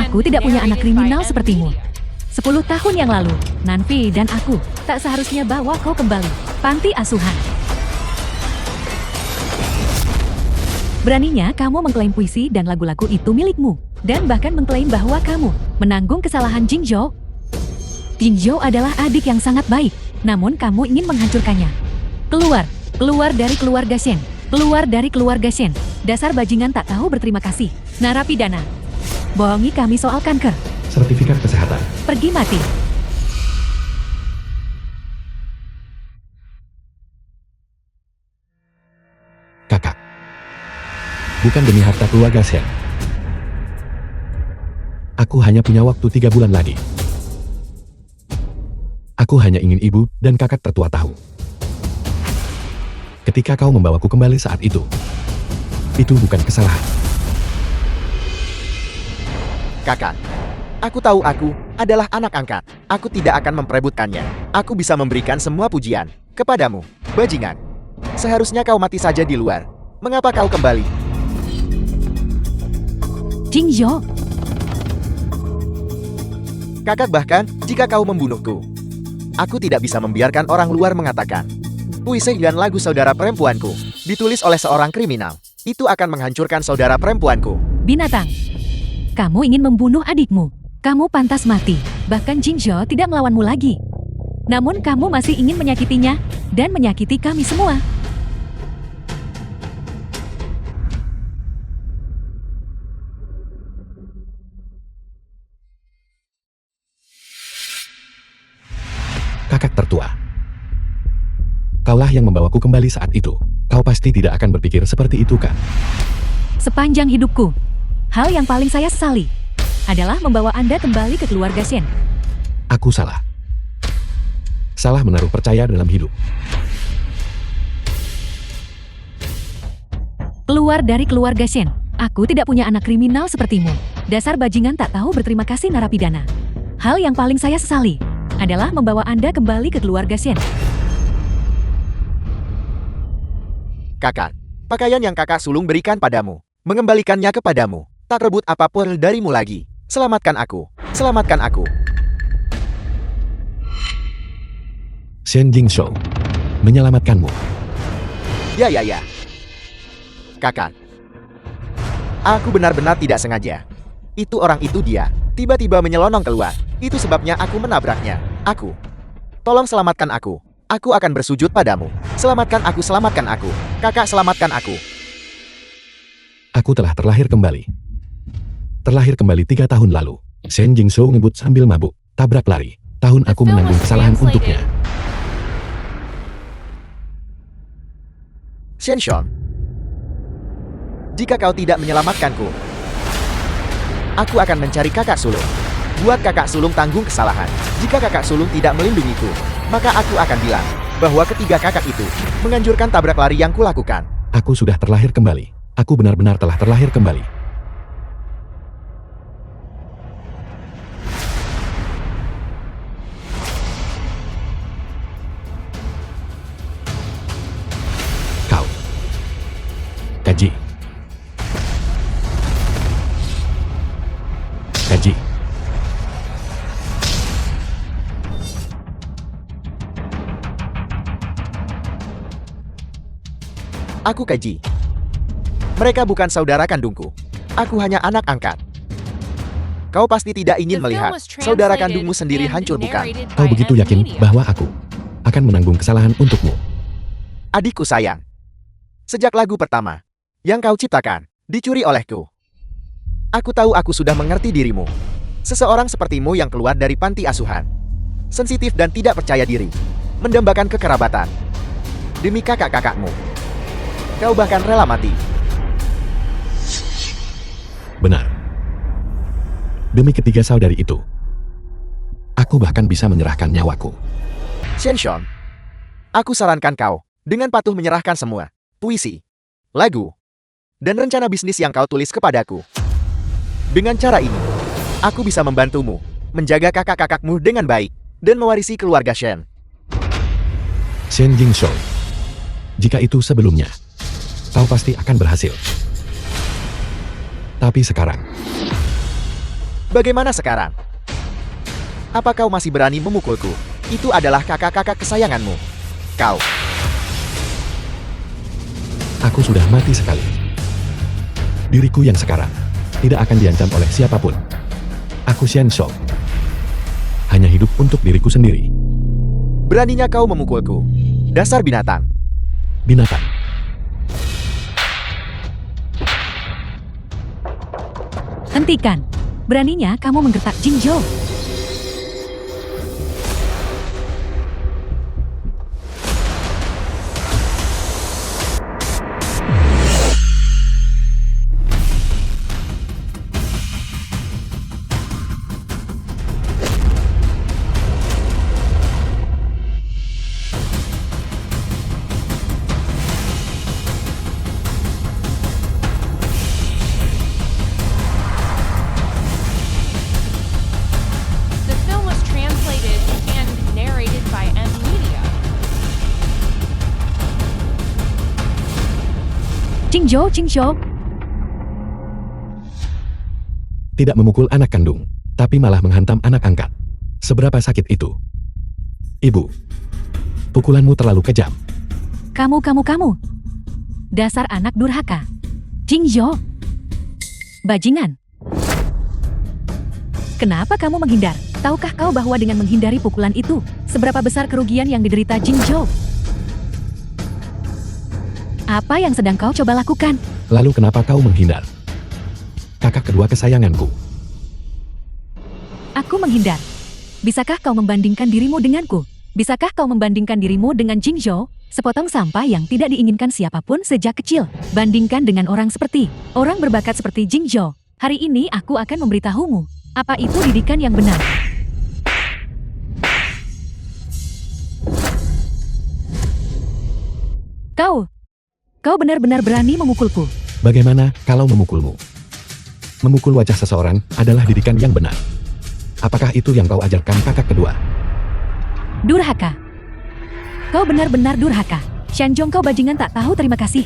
Aku tidak punya anak kriminal sepertimu. 10 tahun yang lalu, Nanfi dan aku tak seharusnya bawa kau kembali. Panti asuhan. Beraninya kamu mengklaim puisi dan lagu-lagu itu milikmu. Dan bahkan mengklaim bahwa kamu menanggung kesalahan Jingzhou. Jingzhou adalah adik yang sangat baik, namun kamu ingin menghancurkannya. Keluar, keluar dari keluarga Shen. Keluar dari keluarga Shen. Dasar bajingan tak tahu berterima kasih. Narapidana. Bohongi kami soal kanker. Sertifikat kesehatan. Pergi mati. Kakak. Bukan demi harta keluarga Shen. Aku hanya punya waktu 3 bulan lagi. Aku hanya ingin ibu dan kakak tertua tahu. Ketika kau membawaku kembali saat itu bukan kesalahan. Kakak, aku tahu aku adalah anak angkat. Aku tidak akan memperebutkannya. Aku bisa memberikan semua pujian kepadamu, bajingan. Seharusnya kau mati saja di luar. Mengapa kau kembali? Jingzhou. Kakak, bahkan jika kau membunuhku, aku tidak bisa membiarkan orang luar mengatakan puisi dan lagu saudara perempuanku ditulis oleh seorang kriminal. Itu akan menghancurkan saudara perempuanku. Binatang. Kamu ingin membunuh adikmu. Kamu pantas mati. Bahkan Jingzhou tidak melawanmu lagi. Namun kamu masih ingin menyakitinya dan menyakiti kami semua. Kakak tertua. Kaulah yang membawaku kembali saat itu. Kau pasti tidak akan berpikir seperti itu, kan? Sepanjang hidupku, hal yang paling saya sesali adalah membawa Anda kembali ke keluarga Shen. Aku salah. Salah menaruh percaya dalam hidup. Keluar dari keluarga Shen. Aku tidak punya anak kriminal sepertimu. Dasar bajingan tak tahu berterima kasih narapidana. Hal yang paling saya sesali adalah membawa Anda kembali ke keluarga Shen. Kakak, pakaian yang kakak sulung berikan padamu, mengembalikannya kepadamu. Tak rebut apapun darimu lagi. Selamatkan aku. Selamatkan aku. Shen Jingzhou menyelamatkanmu. Ya. Kakak. Aku benar-benar tidak sengaja. Itu orang itu dia. Tiba-tiba menyelonong keluar. Itu sebabnya aku menabraknya. Aku. Tolong selamatkan aku. Aku akan bersujud padamu. Selamatkan aku, selamatkan aku. Kakak, selamatkan aku. Aku telah terlahir kembali. Terlahir kembali 3 tahun lalu. Shen Jingzhou ngebut sambil mabuk. Tabrak lari. Tahun aku menanggung kesalahan untuknya. Shenshon. Jika kau tidak menyelamatkanku, aku akan mencari kakak sulung. Buat kakak sulung tanggung kesalahan. Jika kakak sulung tidak melindungiku, maka aku akan bilang bahwa ketiga kakak itu menganjurkan tabrak lari yang kulakukan. Aku sudah terlahir kembali. Aku benar-benar telah terlahir kembali. Kau. Kaji. Kaji. Aku Kaji. Mereka bukan saudara kandungku. Aku hanya anak angkat. Kau pasti tidak ingin melihat saudara kandungmu sendiri hancur, bukan? Kau begitu yakin bahwa aku akan menanggung kesalahan untukmu? Adikku sayang. Sejak lagu pertama yang kau ciptakan dicuri olehku. Aku tahu aku sudah mengerti dirimu. Seseorang sepertimu yang keluar dari panti asuhan. Sensitif dan tidak percaya diri. Mendambakan kekerabatan. Demi kakak-kakakmu. Kau bahkan rela mati. Benar. Demi ketiga saudari itu, aku bahkan bisa menyerahkan nyawaku. Shenshon, aku sarankan kau dengan patuh menyerahkan semua puisi, lagu, dan rencana bisnis yang kau tulis kepadaku. Dengan cara ini, aku bisa membantumu menjaga kakak-kakakmu dengan baik dan mewarisi keluarga Shen. Shen Jingzhou, jika itu sebelumnya, kau pasti akan berhasil. Tapi sekarang, Bagaimana sekarang? Apa kau masih berani memukulku? Itu adalah kakak-kakak kesayanganmu. Kau. aku sudah mati sekali. Diriku yang sekarang tidak akan diancam oleh siapapun. Aku Shen Zhou. Hanya hidup untuk diriku sendiri. Beraninya kau memukulku. Dasar binatang. Binatang. Hentikan. Beraninya kamu menggertak Jingzhou. The film was translated and narrated by M Media. Jingzhou. Tidak memukul anak kandung, tapi malah menghantam anak angkat. Seberapa sakit itu? Ibu, pukulanmu terlalu kejam. Kamu. Dasar anak durhaka. Jingzhou. Bajingan. Kenapa kamu menghindar? Tahukah kau bahwa dengan menghindari pukulan itu, seberapa besar kerugian yang diderita Jingzhou? Apa yang sedang kau coba lakukan? Lalu kenapa kau menghindar? Kakak kedua kesayanganku. Aku menghindar. Bisakah kau membandingkan dirimu denganku? Bisakah kau membandingkan dirimu dengan Jingzhou, sepotong sampah yang tidak diinginkan siapapun sejak kecil? Bandingkan dengan orang berbakat seperti Jingzhou. Hari ini aku akan memberitahumu, apa itu didikan yang benar. Kau benar-benar berani memukulku. Bagaimana kalau memukulmu? Memukul wajah seseorang adalah didikan yang benar. Apakah itu yang kau ajarkan kakak kedua? Durhaka. Kau benar-benar durhaka. Shanzhong, kau bajingan tak tahu terima kasih.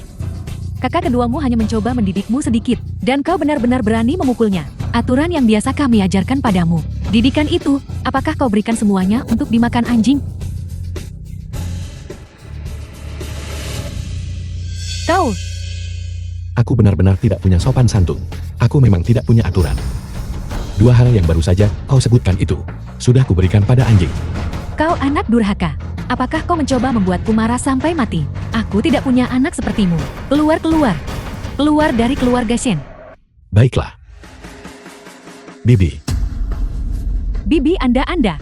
Kakak keduamu hanya mencoba mendidikmu sedikit, dan kau benar-benar berani memukulnya. Aturan yang biasa kami ajarkan padamu. Didikan itu, apakah kau berikan semuanya untuk dimakan anjing? Kau. Aku benar-benar tidak punya sopan santun. Aku memang tidak punya aturan. Dua hal yang baru saja kau sebutkan itu, sudah kuberikan pada anjing. Kau anak durhaka. Apakah kau mencoba membuatku marah sampai mati? Aku tidak punya anak sepertimu. Keluar. Keluar dari keluarga Shen. Baiklah. Bibi, Bibi Anda.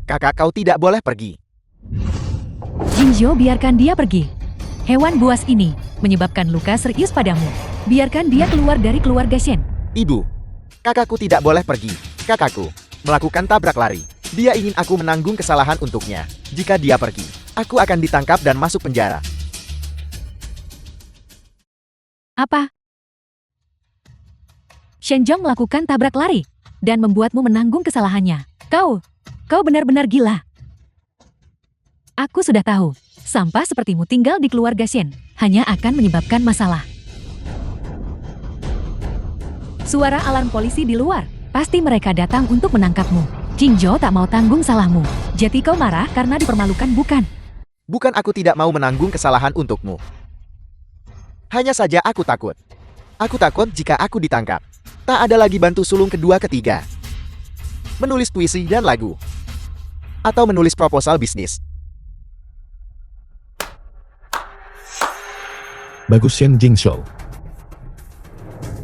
Kakak kau tidak boleh pergi. Jingzhou, biarkan dia pergi. Hewan buas ini menyebabkan luka serius padamu. Biarkan dia keluar dari keluarga Shen. Ibu, kakakku tidak boleh pergi. Kakakku melakukan tabrak lari. Dia ingin aku menanggung kesalahan untuknya. Jika dia pergi, aku akan ditangkap dan masuk penjara. Apa? Shenjong melakukan tabrak lari dan membuatmu menanggung kesalahannya. Kau benar-benar gila. Aku sudah tahu, sampah sepertimu tinggal di keluarga Shen hanya akan menyebabkan masalah. Suara alarm polisi di luar. Pasti mereka datang untuk menangkapmu. Jingzhou tak mau tanggung salahmu. Jadi kau marah karena dipermalukan, bukan? Bukan, aku tidak mau menanggung kesalahan untukmu. Hanya saja aku takut. Aku takut jika aku ditangkap. Tak ada lagi bantu sulung kedua ketiga. Menulis puisi dan lagu. Atau menulis proposal bisnis. bagus Shen Jingzhou.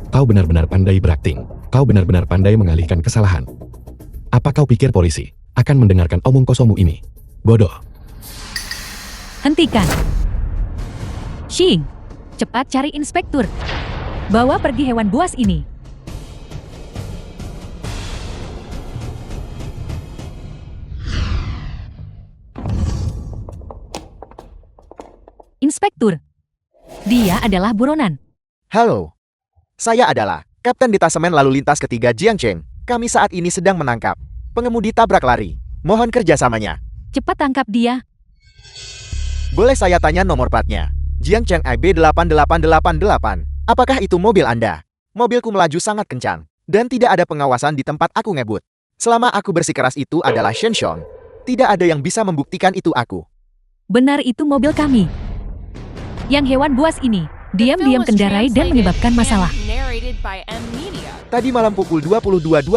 Kau benar-benar pandai berakting. Kau benar-benar pandai mengalihkan kesalahan. Apa kau pikir polisi akan mendengarkan omong kosongmu ini? Bodoh. Hentikan. Xing, cepat cari inspektur. Bawa pergi hewan buas ini. Inspektur. Dia adalah buronan. Halo. Saya adalah Kapten Detasemen Lalu Lintas Ketiga Jiangcheng. Kami saat ini sedang menangkap pengemudi tabrak lari. Mohon kerjasamanya. Cepat tangkap dia. Boleh saya tanya nomor platnya? Jiangcheng IB8888. Apakah itu mobil Anda? Mobilku melaju sangat kencang, dan tidak ada pengawasan di tempat aku ngebut. Selama aku bersikeras itu adalah Shenxiong. Tidak ada yang bisa membuktikan itu aku. Benar, itu mobil kami. Yang hewan buas ini The film diam-diam was kendarai dan translated menyebabkan masalah. and narrated by M Media. Tadi malam pukul 22.20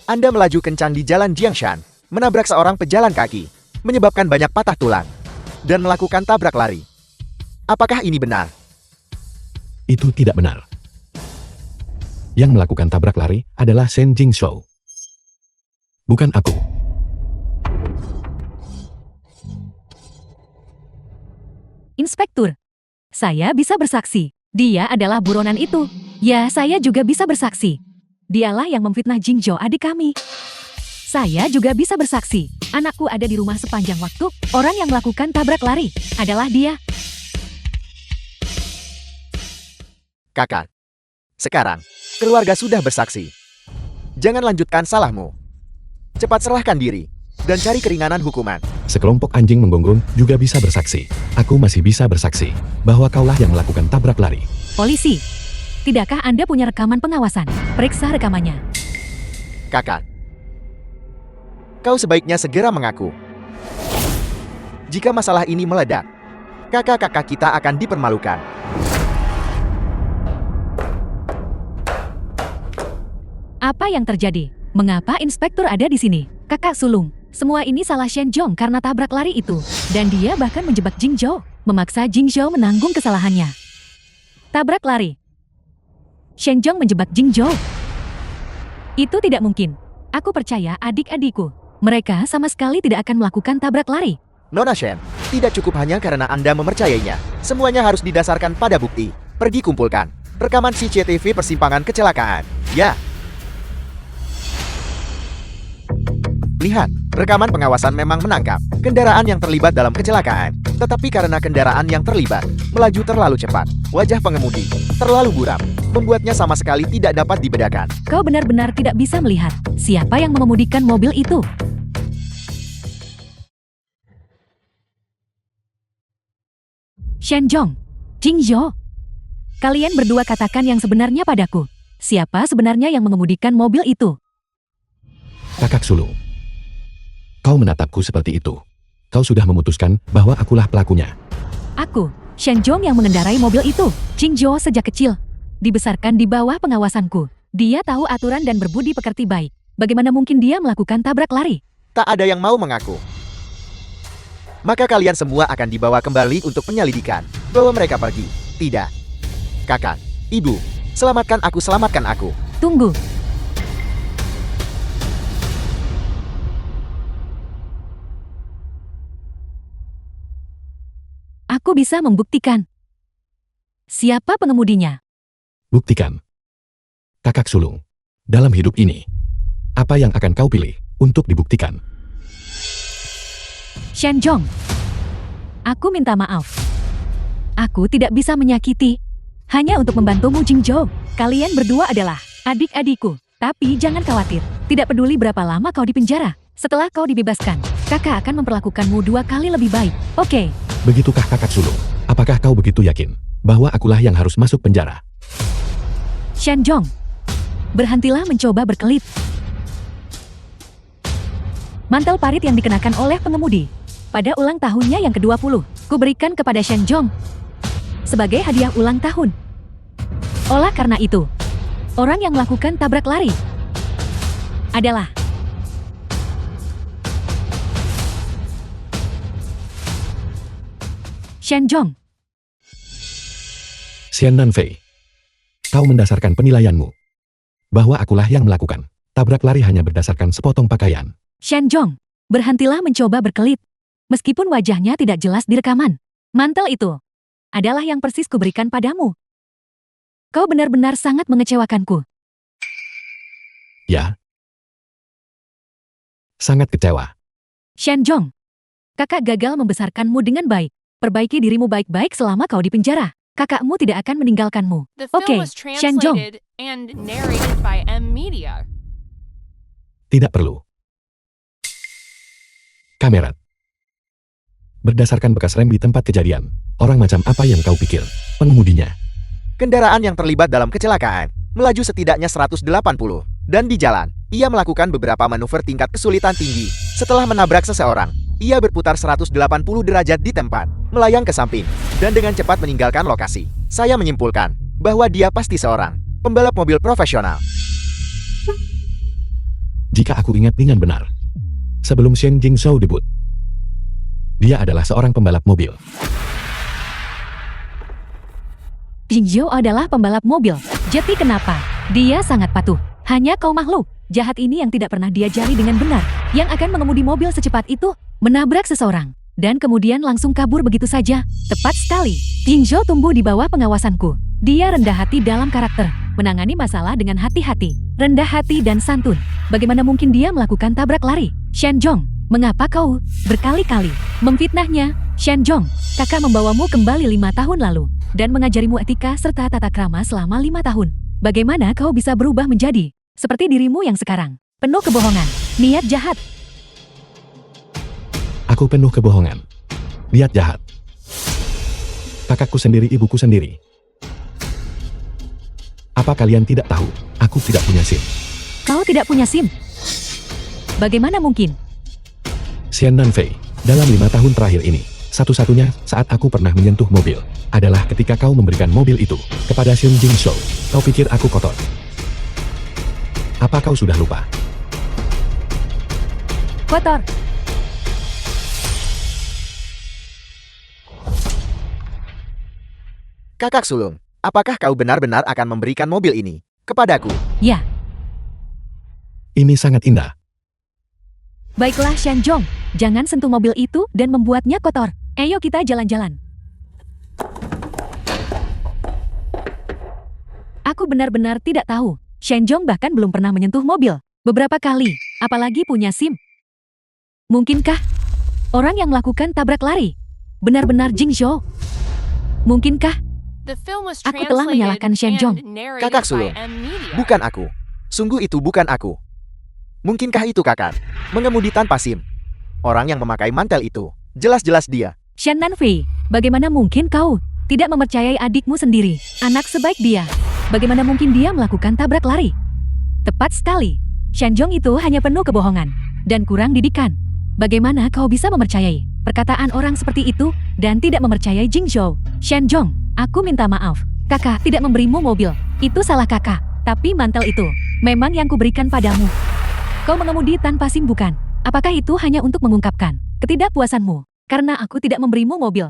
Anda melaju kencang di jalan Jiangshan, menabrak seorang pejalan kaki, menyebabkan banyak patah tulang, dan melakukan tabrak lari. Apakah ini benar? Itu tidak benar. Yang melakukan tabrak lari adalah Shen Jingzhou. Bukan aku. Inspektur, saya bisa bersaksi. Dia adalah buronan itu. Ya, saya juga bisa bersaksi. Dialah yang memfitnah Jingzhou, adik kami. Saya juga bisa bersaksi. Anakku ada di rumah sepanjang waktu. Orang yang melakukan tabrak lari adalah dia. Kakak. Sekarang, keluarga sudah bersaksi. Jangan lanjutkan salahmu. Cepat serahkan diri, dan cari keringanan hukuman. Sekelompok anjing menggonggong juga bisa bersaksi. Aku masih bisa bersaksi bahwa kaulah yang melakukan tabrak lari. Polisi, tidakkah Anda punya rekaman pengawasan? Periksa rekamannya. Kakak. Kau sebaiknya segera mengaku. Jika masalah ini meledak, kakak-kakak kita akan dipermalukan. Apa yang terjadi? Mengapa inspektur ada di sini? Kakak sulung, semua ini salah Shenxiong karena tabrak lari itu. Dan dia bahkan menjebak Jingzhou, memaksa Jingzhou menanggung kesalahannya. Tabrak lari. Shenxiong menjebak Jingzhou. Itu tidak mungkin. Aku percaya adik-adikku. Mereka sama sekali tidak akan melakukan tabrak lari. Nona Shen, tidak cukup hanya karena Anda mempercayainya. Semuanya harus didasarkan pada bukti. Pergi kumpulkan rekaman CCTV persimpangan kecelakaan. Ya. Lihat, rekaman pengawasan memang menangkap kendaraan yang terlibat dalam kecelakaan. Tetapi karena kendaraan yang terlibat melaju terlalu cepat, wajah pengemudi terlalu buram, membuatnya sama sekali tidak dapat dibedakan. Kau benar-benar tidak bisa melihat siapa yang mengemudikan mobil itu. Shenxiong, Jingzhou, kalian berdua katakan yang sebenarnya padaku. Siapa sebenarnya yang mengemudikan mobil itu? Kakak sulung. Kau menatapku seperti itu. Kau sudah memutuskan bahwa akulah pelakunya. Aku, Shenxiong yang mengendarai mobil itu. Jingzhou sejak kecil dibesarkan di bawah pengawasanku. Dia tahu aturan dan berbudi pekerti baik. Bagaimana mungkin dia melakukan tabrak lari? Tak ada yang mau mengaku. Maka kalian semua akan dibawa kembali untuk penyelidikan. Bawa mereka pergi. Tidak. Kakak, ibu, selamatkan aku, selamatkan aku. Tunggu. Aku bisa membuktikan. Siapa pengemudinya? Buktikan. Kakak sulung. Dalam hidup ini, apa yang akan kau pilih untuk dibuktikan? Shenxiong, aku minta maaf. Aku tidak bisa menyakiti. Hanya untuk membantumu Jingzhou. Kalian berdua adalah adik-adikku. Tapi jangan khawatir. Tidak peduli berapa lama kau di penjara. Setelah kau dibebaskan, kakak akan memperlakukanmu 2 kali lebih baik. Oke. Begitukah kakak sulung? Apakah kau begitu yakin bahwa akulah yang harus masuk penjara? Shenxiong, berhentilah mencoba berkelit. Mantel parit yang dikenakan oleh pengemudi pada ulang tahunnya yang ke-20, kuberikan kepada Shenxiong sebagai hadiah ulang tahun. Oleh karena itu, orang yang melakukan tabrak lari adalah Shenxiong. Xian Nanfei, kau mendasarkan penilaianmu bahwa akulah yang melakukan tabrak lari hanya berdasarkan sepotong pakaian. Shenxiong, berhentilah mencoba berkelit. Meskipun wajahnya tidak jelas di rekaman, mantel itu adalah yang persis kuberikan padamu. Kau benar-benar sangat mengecewakanku. Ya. Sangat kecewa. Shenxiong, kakak gagal membesarkanmu dengan baik. Perbaiki dirimu baik-baik selama kau di penjara. Kakakmu tidak akan meninggalkanmu. The film Oke, was Shenxiong. translated and narrated by M Media. Tidak perlu. Kamera. Berdasarkan bekas rem di tempat kejadian, orang macam apa yang kau pikir? Pengemudinya. Kendaraan yang terlibat dalam kecelakaan melaju setidaknya 180, dan di jalan, ia melakukan beberapa manuver tingkat kesulitan tinggi. Setelah menabrak seseorang, ia berputar 180 derajat di tempat, melayang ke samping, dan dengan cepat meninggalkan lokasi. Saya menyimpulkan bahwa dia pasti seorang pembalap mobil profesional. Jika aku ingat dengan benar, sebelum Shen Jingzhou debut, dia adalah seorang pembalap mobil. Jingzhou adalah pembalap mobil. Jadi kenapa? Dia sangat patuh. Hanya kau makhluk jahat ini yang tidak pernah diajari dengan benar, yang akan mengemudi mobil secepat itu, menabrak seseorang, dan kemudian langsung kabur begitu saja. Tepat sekali. Jingzhou tumbuh di bawah pengawasanku. Dia rendah hati dalam karakter, menangani masalah dengan hati-hati, rendah hati dan santun. Bagaimana mungkin dia melakukan tabrak lari? Shenjong, mengapa kau berkali-kali memfitnahnya? Shenjong, kakak membawamu kembali 5 tahun lalu dan mengajarimu etika serta tata krama selama 5 tahun. Bagaimana kau bisa berubah menjadi seperti dirimu yang sekarang? Penuh kebohongan, niat jahat. Aku penuh kebohongan, niat jahat. Kakakku sendiri, ibuku sendiri. Apa kalian tidak tahu? Aku tidak punya SIM. Kau tidak punya SIM? Bagaimana mungkin? Xian Nanfei, dalam 5 tahun terakhir ini, satu-satunya saat aku pernah menyentuh mobil adalah ketika kau memberikan mobil itu kepada Shen Jingzhou. Kau pikir aku kotor? Apa kau sudah lupa? Kotor. Kakak sulung, apakah kau benar-benar akan memberikan mobil ini kepadaku? Ya, Ini sangat indah. baiklah Shenjong. Jangan sentuh mobil itu dan membuatnya kotor. Ayo kita jalan-jalan. Aku benar-benar tidak tahu. Shenjong bahkan belum pernah menyentuh mobil. Beberapa kali, apalagi punya SIM. Mungkinkah orang yang melakukan tabrak lari benar-benar Jingzhou? Mungkinkah The film was Aku telah menyalahkan Shenjong. translated and narrated Kakak by sulung, M-Media. bukan aku. Sungguh itu bukan aku. Mungkinkah itu kakak? Mengemudi tanpa SIM. Orang yang memakai mantel itu, jelas-jelas dia. Shen Nanfei, bagaimana mungkin kau tidak mempercayai adikmu sendiri, anak sebaik dia? Bagaimana mungkin dia melakukan tabrak lari? Tepat sekali. Shenjong itu hanya penuh kebohongan dan kurang didikan. Bagaimana kau bisa mempercayai perkataan orang seperti itu dan tidak mempercayai Jingzhou? Shenjong, aku minta maaf. Kakak tidak memberimu mobil. Itu salah kakak. Tapi mantel itu memang yang kuberikan padamu. Kau mengemudi tanpa SIM bukan? Apakah itu hanya untuk mengungkapkan ketidakpuasanmu karena aku tidak memberimu mobil?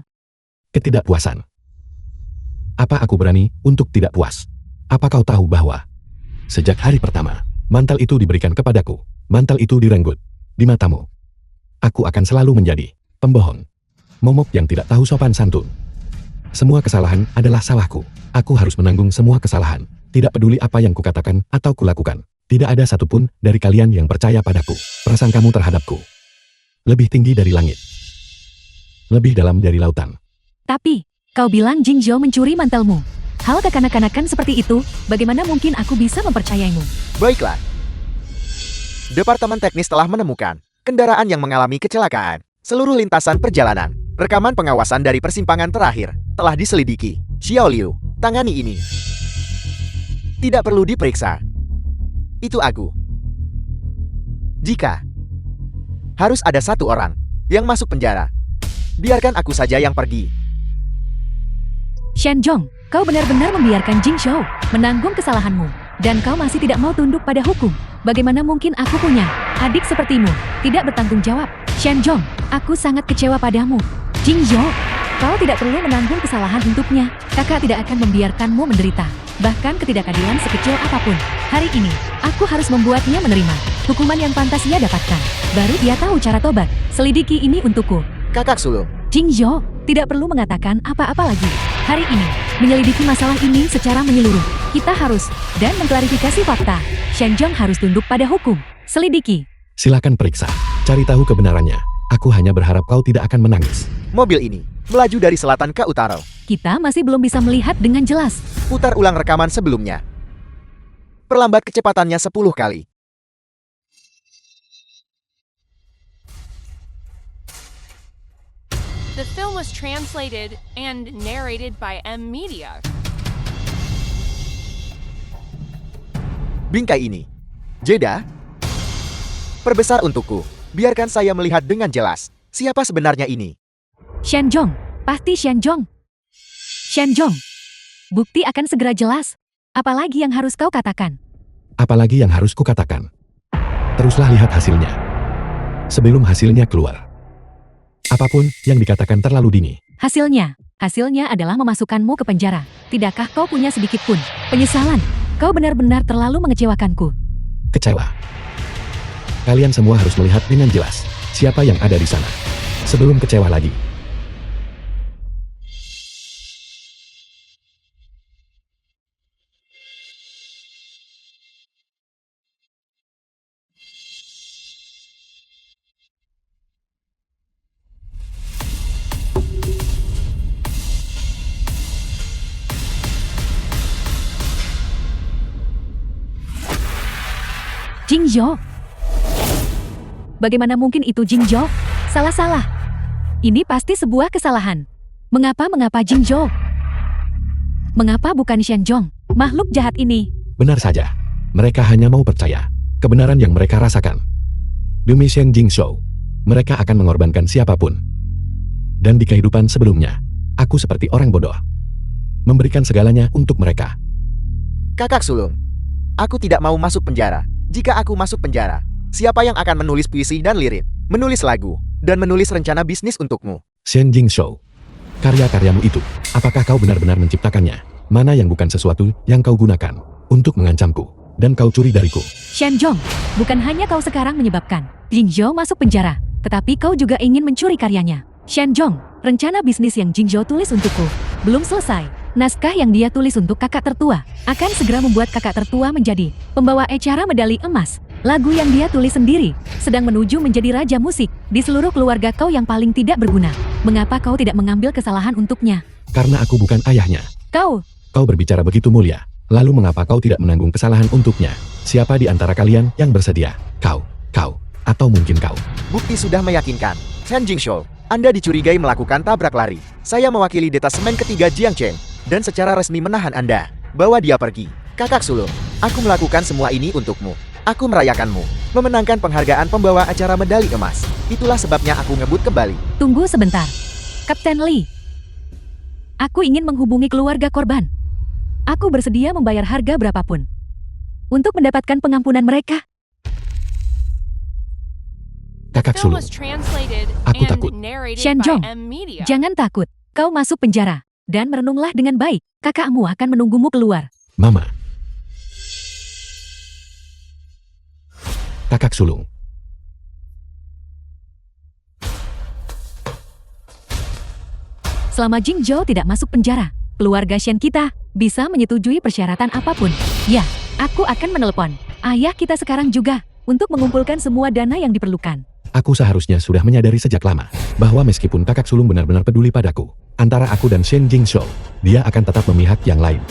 Ketidakpuasan. Apa aku berani untuk tidak puas? Apa kau tahu bahwa sejak hari pertama, mantel itu diberikan kepadaku, mantel itu direnggut di matamu. Aku akan selalu menjadi pembohong, momok yang tidak tahu sopan santun. Semua kesalahan adalah salahku. Aku harus menanggung semua kesalahan. Tidak peduli apa yang kukatakan atau kulakukan. Tidak ada satupun dari kalian yang percaya padaku. Prasangkamu terhadapku lebih tinggi dari langit, lebih dalam dari lautan. Tapi, kau bilang Jingzhou mencuri mantelmu. Hal kekanak-kanakan seperti itu, bagaimana mungkin aku bisa mempercayaimu? Baiklah. Departemen teknis telah menemukan kendaraan yang mengalami kecelakaan. Seluruh lintasan perjalanan, rekaman pengawasan dari persimpangan terakhir, telah diselidiki. Xiao Liu, tangani ini. Tidak perlu diperiksa. Itu aku. Jika harus ada satu orang yang masuk penjara, biarkan aku saja yang pergi. Shenjong, kau benar-benar membiarkan Jingzhou menanggung kesalahanmu, dan kau masih tidak mau tunduk pada hukum. Bagaimana mungkin aku punya adik sepertimu tidak bertanggung jawab? Shenjong, aku sangat kecewa padamu. Jingzhou, kau tidak perlu menanggung kesalahan untuknya. Kakak tidak akan membiarkanmu menderita. Bahkan ketidakadilan sekecil apapun. Hari ini, aku harus membuatnya menerima hukuman yang pantas ia dapatkan. Baru dia tahu cara tobat. Selidiki ini untukku. Kakak sulung, Jingzhou tidak perlu mengatakan apa-apa lagi. Hari ini, menyelidiki masalah ini secara menyeluruh. Kita harus dan mengklarifikasi fakta. Shenjong harus tunduk pada hukum. Selidiki. Silakan periksa, cari tahu kebenarannya. Aku hanya berharap kau tidak akan menangis. mobil ini melaju dari selatan ke utara. Kita masih belum bisa melihat dengan jelas. Putar ulang rekaman sebelumnya. Perlambat kecepatannya 10 kali. The film was translated and narrated by M Media. Bingkai ini. Jeda. Perbesar untukku. Biarkan saya melihat dengan jelas. Siapa sebenarnya ini? Shenjong, pasti Shenjong. Shenjong, bukti akan segera jelas. Apalagi yang harus kau katakan? Apalagi yang harus kukatakan? Teruslah lihat hasilnya. Sebelum hasilnya keluar. Apapun yang dikatakan terlalu dini. Hasilnya adalah memasukkanmu ke penjara. Tidakkah kau punya sedikit pun penyesalan? Kau benar-benar terlalu mengecewakanku. Kecewa. Kalian semua harus melihat dengan jelas siapa yang ada di sana. Sebelum kecewa lagi. Jingzhou. Bagaimana mungkin itu Jingzhou? Salah. Ini pasti sebuah kesalahan. Mengapa Jingzhou? Mengapa bukan Shenjong? Makhluk jahat ini. Benar saja. Mereka hanya mau percaya kebenaran yang mereka rasakan. Demi Shen Jingzhou, mereka akan mengorbankan siapapun. Dan di kehidupan sebelumnya, aku seperti orang bodoh. Memberikan segalanya untuk mereka. Kakak sulung. Aku tidak mau masuk penjara. Jika aku masuk penjara, siapa yang akan menulis puisi dan lirik, menulis lagu, dan menulis rencana bisnis untukmu? Shen Jingzhou, karya-karyamu itu, apakah kau benar-benar menciptakannya? Mana yang bukan sesuatu yang kau gunakan untuk mengancamku, dan kau curi dariku? Shenjong, bukan hanya kau sekarang menyebabkan Jingzhou masuk penjara, tetapi kau juga ingin mencuri karyanya. Shenjong, rencana bisnis yang Jingzhou tulis untukku belum selesai. Naskah yang dia tulis untuk kakak tertua akan segera membuat kakak tertua menjadi pembawa acara medali emas. Lagu yang dia tulis sendiri sedang menuju menjadi raja musik di seluruh keluarga kau yang paling tidak berguna. Mengapa kau tidak mengambil kesalahan untuknya? Karena aku bukan ayahnya. Kau berbicara begitu mulia. Lalu mengapa kau tidak menanggung kesalahan untuknya? Siapa di antara kalian yang bersedia? Kau, atau mungkin kau? Bukti sudah meyakinkan. Shen Jingzhou, Anda dicurigai melakukan tabrak lari. Saya mewakili detasemen ketiga Jiangcheng dan secara resmi menahan Anda. Bawa dia pergi. Kakak sulung, aku melakukan semua ini untukmu. Aku merayakanmu, memenangkan penghargaan pembawa acara medali emas. Itulah sebabnya aku ngebut kembali. tunggu sebentar. Kapten Lee. Aku ingin menghubungi keluarga korban. Aku bersedia membayar harga berapapun untuk mendapatkan pengampunan mereka. Kakak Film sulung, was translated Aku and takut. narrated Shenjong, by M Media. Jangan takut. Kau masuk penjara dan merenunglah dengan baik. Kakakmu akan menunggumu keluar. Mama. Kakak sulung. Selama Jingzhou tidak masuk penjara, keluarga Shen kita bisa menyetujui persyaratan apapun. Ya, aku akan menelepon ayah kita sekarang juga untuk mengumpulkan semua dana yang diperlukan. Aku seharusnya sudah menyadari sejak lama bahwa meskipun kakak sulung benar-benar peduli padaku, antara aku dan Shen Jingzhou, dia akan tetap memihak yang lain.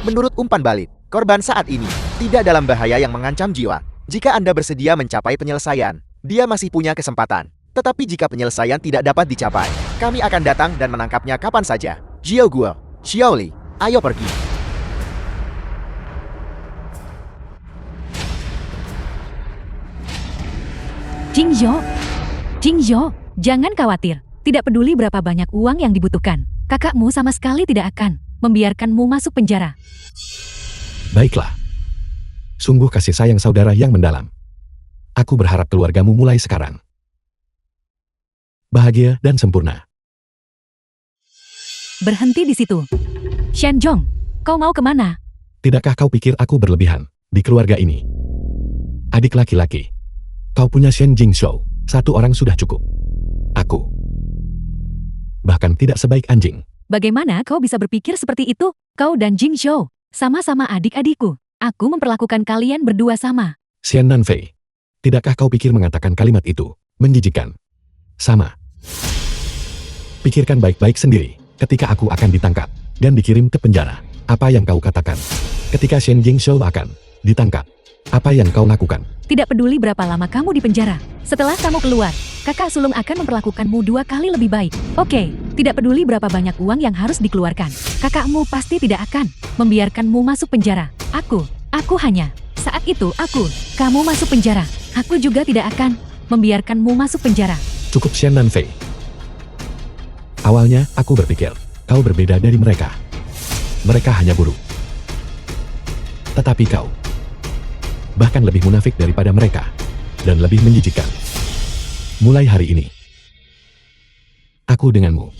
Menurut umpan balik, korban saat ini tidak dalam bahaya yang mengancam jiwa. Jika Anda bersedia mencapai penyelesaian, dia masih punya kesempatan. Tetapi jika penyelesaian tidak dapat dicapai, kami akan datang dan menangkapnya kapan saja. Xiao Guo, Xiao Li, ayo pergi. Jingzhou, jangan khawatir. Tidak peduli berapa banyak uang yang dibutuhkan, kakakmu sama sekali tidak akan membiarkanmu masuk penjara. Baiklah. Sungguh kasih sayang saudara yang mendalam. Aku berharap keluargamu mulai sekarang bahagia dan sempurna. Berhenti di situ. Shenjong, kau mau kemana? Tidakkah kau pikir aku berlebihan di keluarga ini? Adik laki-laki, kau punya Shen Jingzhou, satu orang sudah cukup. Aku bahkan tidak sebaik anjing. Bagaimana kau bisa berpikir seperti itu? Kau dan Jingzhou sama-sama adik-adikku. Aku memperlakukan kalian berdua sama. Xian Nanfei, tidakkah kau pikir mengatakan kalimat itu menjijikan? Sama. Pikirkan baik-baik sendiri ketika aku akan ditangkap dan dikirim ke penjara. Apa yang kau katakan ketika Shen Jingzhou akan ditangkap Apa yang kau lakukan? Tidak peduli berapa lama kamu di penjara. Setelah kamu keluar, kakak sulung akan memperlakukanmu 2 kali lebih baik. Oke, tidak peduli berapa banyak uang yang harus dikeluarkan. Kakakmu pasti tidak akan membiarkanmu masuk penjara. Aku hanya. Saat itu kamu masuk penjara. Aku juga tidak akan membiarkanmu masuk penjara. Cukup Shen dan Fei. Awalnya, aku berpikir, kau berbeda dari mereka. Mereka hanya buruk. Tetapi kau bahkan lebih munafik daripada mereka dan lebih menjijikkan. Mulai hari ini, aku denganmu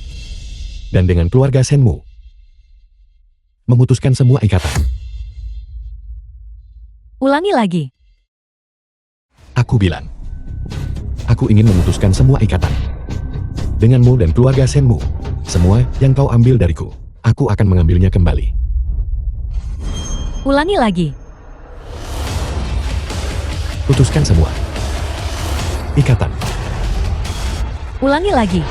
dan dengan keluarga Shenmu memutuskan semua ikatan. Ulangi lagi. Aku bilang, aku ingin memutuskan semua ikatan. Denganmu dan keluarga Shenmu, semua yang kau ambil dariku, aku akan mengambilnya kembali. Ulangi lagi. Putuskan semua ikatan. Ulangi lagi.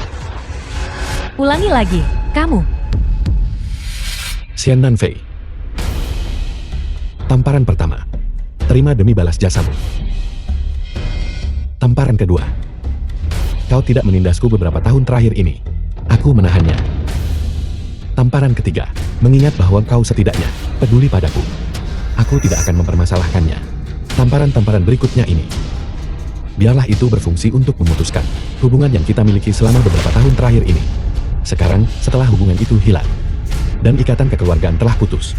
Ulangi lagi. Kamu. Xian dan Fei. Tamparan pertama, terima demi balas jasamu. Tamparan kedua, kau tidak menindasku beberapa tahun terakhir ini. Aku menahannya. Tamparan ketiga, mengingat bahwa kau setidaknya peduli padaku. Aku tidak akan mempermasalahkannya. Tamparan-tamparan berikutnya ini, biarlah itu berfungsi untuk memutuskan hubungan yang kita miliki selama beberapa tahun terakhir ini. Sekarang, setelah hubungan itu hilang, dan ikatan kekeluargaan telah putus,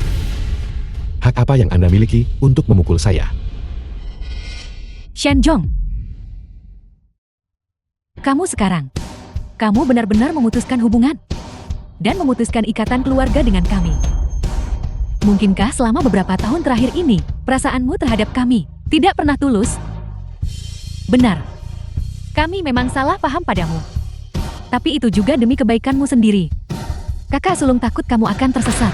hak apa yang Anda miliki untuk memukul saya? Shenjong. Kamu benar-benar memutuskan hubungan dan memutuskan ikatan keluarga dengan kami. Mungkinkah selama beberapa tahun terakhir ini, perasaanmu terhadap kami tidak pernah tulus? Benar. Kami memang salah paham padamu. Tapi itu juga demi kebaikanmu sendiri. Kakak sulung takut kamu akan tersesat.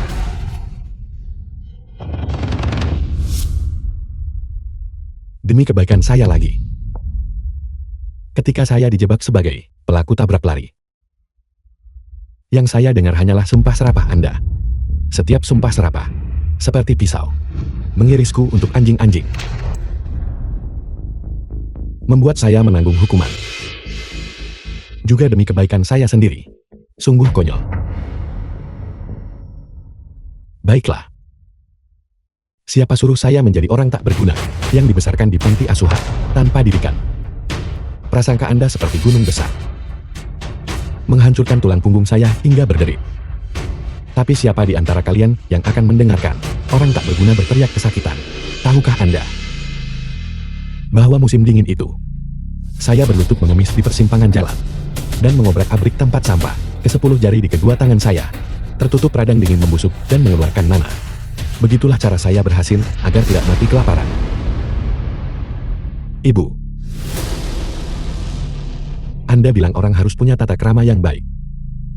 Demi kebaikan saya lagi. Ketika saya dijebak sebagai pelaku tabrak lari, yang saya dengar hanyalah sumpah serapah Anda. Setiap sumpah serapah, seperti pisau, mengirisku untuk anjing-anjing. Membuat saya menanggung hukuman. Juga demi kebaikan saya sendiri. Sungguh konyol. Baiklah. Siapa suruh saya menjadi orang tak berguna, yang dibesarkan di panti asuhan, tanpa didikan? Prasangka Anda seperti gunung besar. Menghancurkan tulang punggung saya hingga berderit. Tapi siapa di antara kalian yang akan mendengarkan orang tak berguna berteriak kesakitan? Tahukah Anda bahwa musim dingin itu, saya berlutut mengemis di persimpangan jalan dan mengobrak-abrik tempat sampah ke-10 jari di kedua tangan saya, tertutup radang dingin membusuk dan mengeluarkan nanah. Begitulah cara saya berhasil agar tidak mati kelaparan. Ibu, Anda bilang orang harus punya tata krama yang baik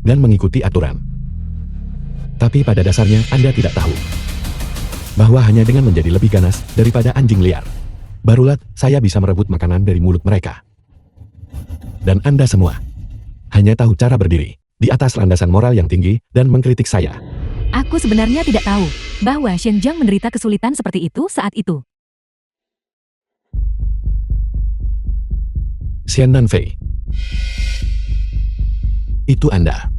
dan mengikuti aturan. Tapi pada dasarnya Anda tidak tahu bahwa hanya dengan menjadi lebih ganas daripada anjing liar, barulah saya bisa merebut makanan dari mulut mereka. Dan Anda semua hanya tahu cara berdiri di atas landasan moral yang tinggi dan mengkritik saya. Aku sebenarnya tidak tahu bahwa Shenjong menderita kesulitan seperti itu saat itu. Xian dan Fei. Itu Anda.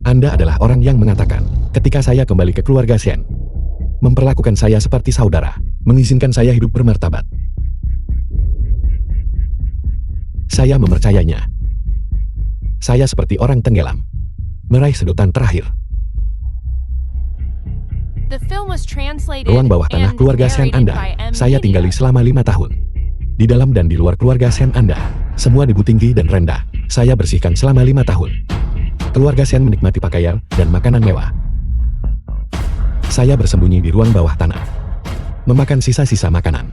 Anda adalah orang yang mengatakan, ketika saya kembali ke keluarga Xian, memperlakukan saya seperti saudara, mengizinkan saya hidup bermartabat. Saya mempercayainya. Saya seperti orang tenggelam, meraih sedotan terakhir. The film was translated Ruang bawah tanah and keluarga Xian narrated Anda, by M. saya tinggali Media. selama 5 tahun. Di dalam dan di luar keluarga Xian Anda, semua debu tinggi dan rendah, saya bersihkan selama 5 tahun. Keluarga Xian menikmati pakaian dan makanan mewah. Saya bersembunyi di ruang bawah tanah, memakan sisa-sisa makanan.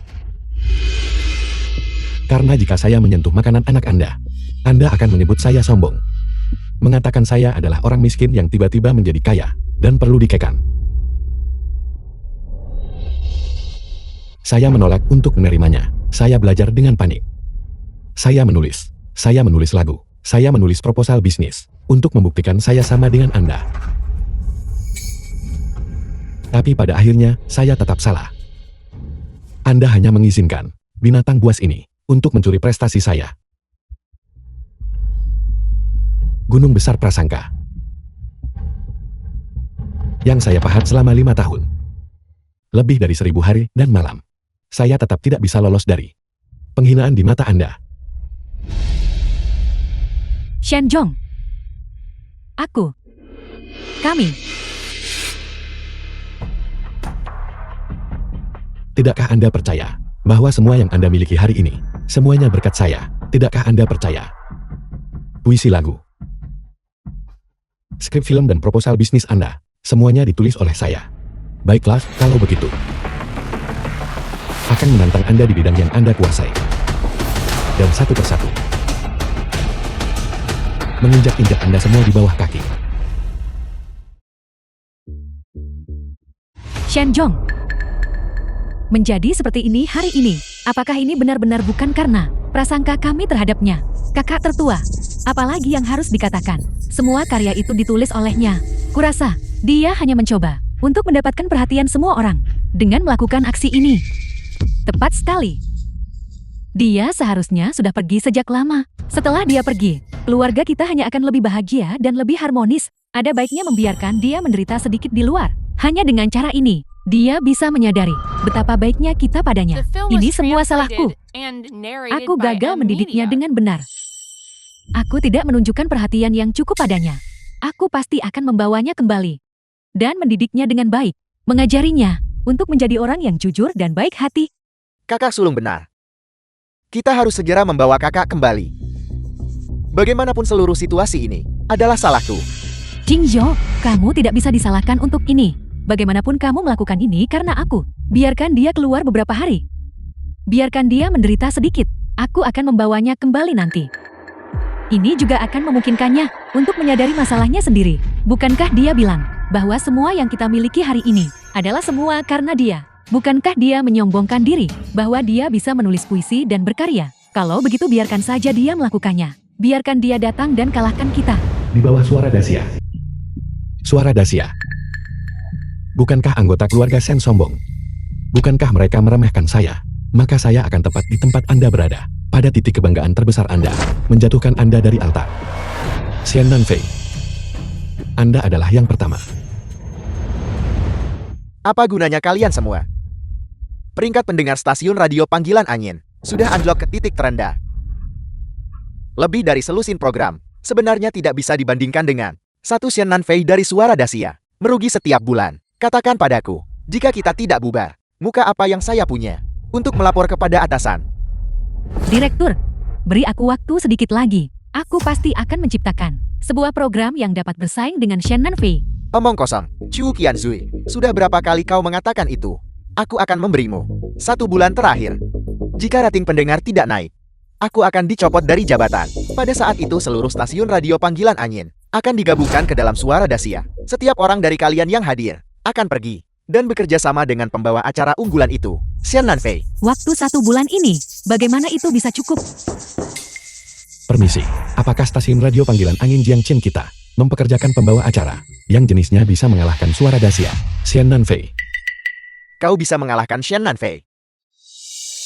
Karena jika saya menyentuh makanan anak Anda akan menyebut saya sombong. Mengatakan saya adalah orang miskin yang tiba-tiba menjadi kaya dan perlu dikekang. Saya menolak untuk menerimanya. Saya belajar dengan panik. Saya menulis lagu. Saya menulis proposal bisnis untuk membuktikan saya sama dengan Anda. Tapi pada akhirnya, saya tetap salah. Anda hanya mengizinkan binatang buas ini untuk mencuri prestasi saya. Gunung besar prasangka yang saya pahat selama 5 tahun. Lebih dari 1000 hari dan malam. Saya tetap tidak bisa lolos dari penghinaan di mata Anda. Shenjong. Aku. Kami. Tidakkah Anda percaya bahwa semua yang Anda miliki hari ini, semuanya berkat saya? Tidakkah Anda percaya? Puisi lagu, skrip film dan proposal bisnis Anda, semuanya ditulis oleh saya. Baiklah, kalau begitu. Akan menantang Anda di bidang yang Anda kuasai. Dan satu persatu, menginjak-injak Anda semua di bawah kaki. Shenjong. Menjadi seperti ini hari ini, apakah ini benar-benar bukan karena prasangka kami terhadapnya, kakak tertua? Apalagi yang harus dikatakan, semua karya itu ditulis olehnya. Kurasa, dia hanya mencoba untuk mendapatkan perhatian semua orang dengan melakukan aksi ini. Tepat sekali. Dia seharusnya sudah pergi sejak lama. Setelah dia pergi, keluarga kita hanya akan lebih bahagia dan lebih harmonis. Ada baiknya membiarkan dia menderita sedikit di luar. Hanya dengan cara ini, dia bisa menyadari betapa baiknya kita padanya. The film Ini was semua salahku. translated and narrated Aku by gagal M mendidiknya Media. dengan benar. Aku tidak menunjukkan perhatian yang cukup padanya. Aku pasti akan membawanya kembali dan mendidiknya dengan baik, mengajarinya untuk menjadi orang yang jujur dan baik hati. Kakak sulung benar. Kita harus segera membawa kakak kembali. Bagaimanapun seluruh situasi ini adalah salahku. Jingzhou, kamu tidak bisa disalahkan untuk ini. Bagaimanapun kamu melakukan ini karena aku. Biarkan dia keluar beberapa hari. Biarkan dia menderita sedikit. Aku akan membawanya kembali nanti. Ini juga akan memungkinkannya untuk menyadari masalahnya sendiri. Bukankah dia bilang bahwa semua yang kita miliki hari ini adalah semua karena dia? Bukankah dia menyombongkan diri bahwa dia bisa menulis puisi dan berkarya? Kalau begitu biarkan saja dia melakukannya. Biarkan dia datang dan kalahkan kita. Di bawah suara Dacia. Suara Dacia. Bukankah anggota keluarga Shen sombong? Bukankah mereka meremehkan saya? Maka saya akan tepat di tempat Anda berada. Pada titik kebanggaan terbesar Anda, menjatuhkan Anda dari altar. Xian Nanfei, Anda adalah yang pertama. Apa gunanya kalian semua? Peringkat pendengar stasiun radio Panggilan Angin sudah anjlok ke titik terendah. Lebih dari selusin program, sebenarnya tidak bisa dibandingkan dengan satu Xian Nanfei dari Suara Dacia. Merugi setiap bulan. Katakan padaku, jika kita tidak bubar, muka apa yang saya punya untuk melapor kepada atasan? Direktur, beri aku waktu sedikit lagi. Aku pasti akan menciptakan sebuah program yang dapat bersaing dengan Shen Nanfei. Omong kosong, Chu Qianzui. Sudah berapa kali kau mengatakan itu? Aku akan memberimu 1 bulan terakhir. Jika rating pendengar tidak naik, aku akan dicopot dari jabatan. Pada saat itu seluruh stasiun radio Panggilan Angin akan digabungkan ke dalam Suara Dacia. Setiap orang dari kalian yang hadir akan pergi dan bekerja sama dengan pembawa acara unggulan itu, Xian Nanfei. Waktu 1 bulan ini, bagaimana itu bisa cukup? Permisi, apakah stasiun radio Panggilan Angin Jiangqin kita mempekerjakan pembawa acara yang jenisnya bisa mengalahkan Suara Dacia, Xian Nanfei? Kau bisa mengalahkan Xian Nanfei?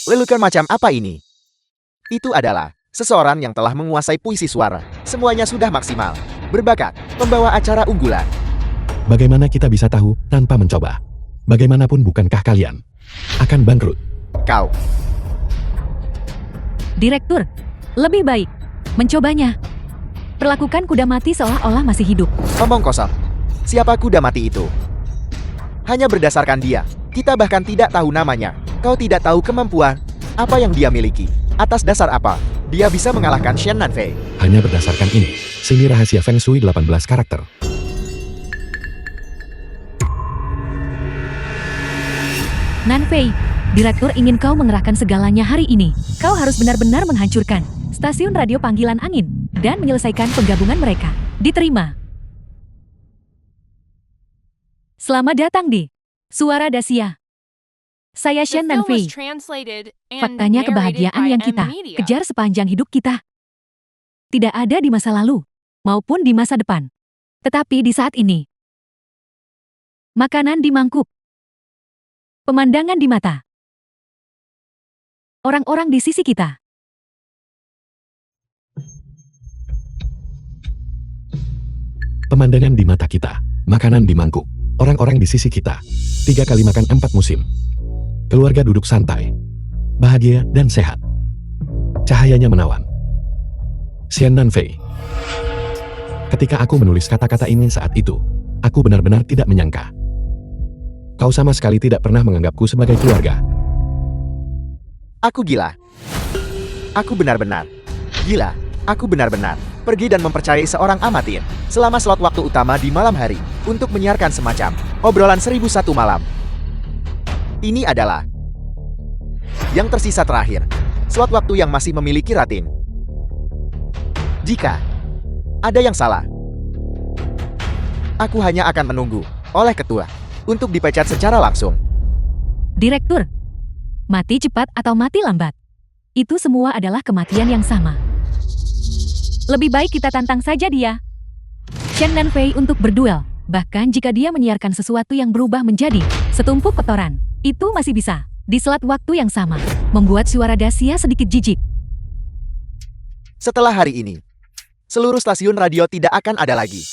Lelucon macam apa ini? Itu adalah seseorang yang telah menguasai puisi suara. Semuanya sudah maksimal. Berbakat, pembawa acara unggulan. Bagaimana kita bisa tahu tanpa mencoba? Bagaimanapun bukankah kalian akan bangkrut? Kau. Direktur, lebih baik mencobanya. Perlakukan kuda mati seolah-olah masih hidup. Omong kosong. Siapa kuda mati itu? Hanya berdasarkan dia. Kita bahkan tidak tahu namanya. Kau tidak tahu kemampuan apa yang dia miliki. Atas dasar apa dia bisa mengalahkan Xian Nanfei? Hanya berdasarkan ini, sini rahasia Feng Shui 18 karakter. Nanfei, direktur ingin kau mengerahkan segalanya hari ini. Kau harus benar-benar menghancurkan stasiun radio Panggilan Angin dan menyelesaikan penggabungan mereka. Diterima. Selamat datang di Suara Dacia. Saya The Shen film Nanfei. was translated and Faktanya narrated kebahagiaan by yang M kita Media. kejar sepanjang hidup kita tidak ada di masa lalu maupun di masa depan, tetapi di saat ini. Makanan di mangkuk, pemandangan di mata, Orang-orang di sisi kita. Pemandangan di mata kita, makanan di mangkuk, orang-orang di sisi kita. 3 kali makan 4 musim. Keluarga duduk santai, bahagia dan sehat. Cahayanya menawan. Xian dan Fei. Ketika aku menulis kata-kata ini saat itu, aku benar-benar tidak menyangka. Kau sama sekali tidak pernah menganggapku sebagai keluarga. Aku gila. Aku benar-benar gila. Aku benar-benar pergi dan mempercayai seorang amatir selama slot waktu utama di malam hari untuk menyiarkan semacam obrolan 1001 malam. Ini adalah yang tersisa terakhir, slot waktu yang masih memiliki rating. Jika ada yang salah, aku hanya akan menunggu oleh ketua untuk dipecat secara langsung. Direktur, mati cepat atau mati lambat. Itu semua adalah kematian yang sama. Lebih baik kita tantang saja dia. Chen dan Fei untuk berduel. Bahkan jika dia menyiarkan sesuatu yang berubah menjadi setumpuk kotoran, itu masih bisa, di slot waktu yang sama, membuat suara Dacia sedikit jijik. Setelah hari ini, seluruh stasiun radio tidak akan ada lagi.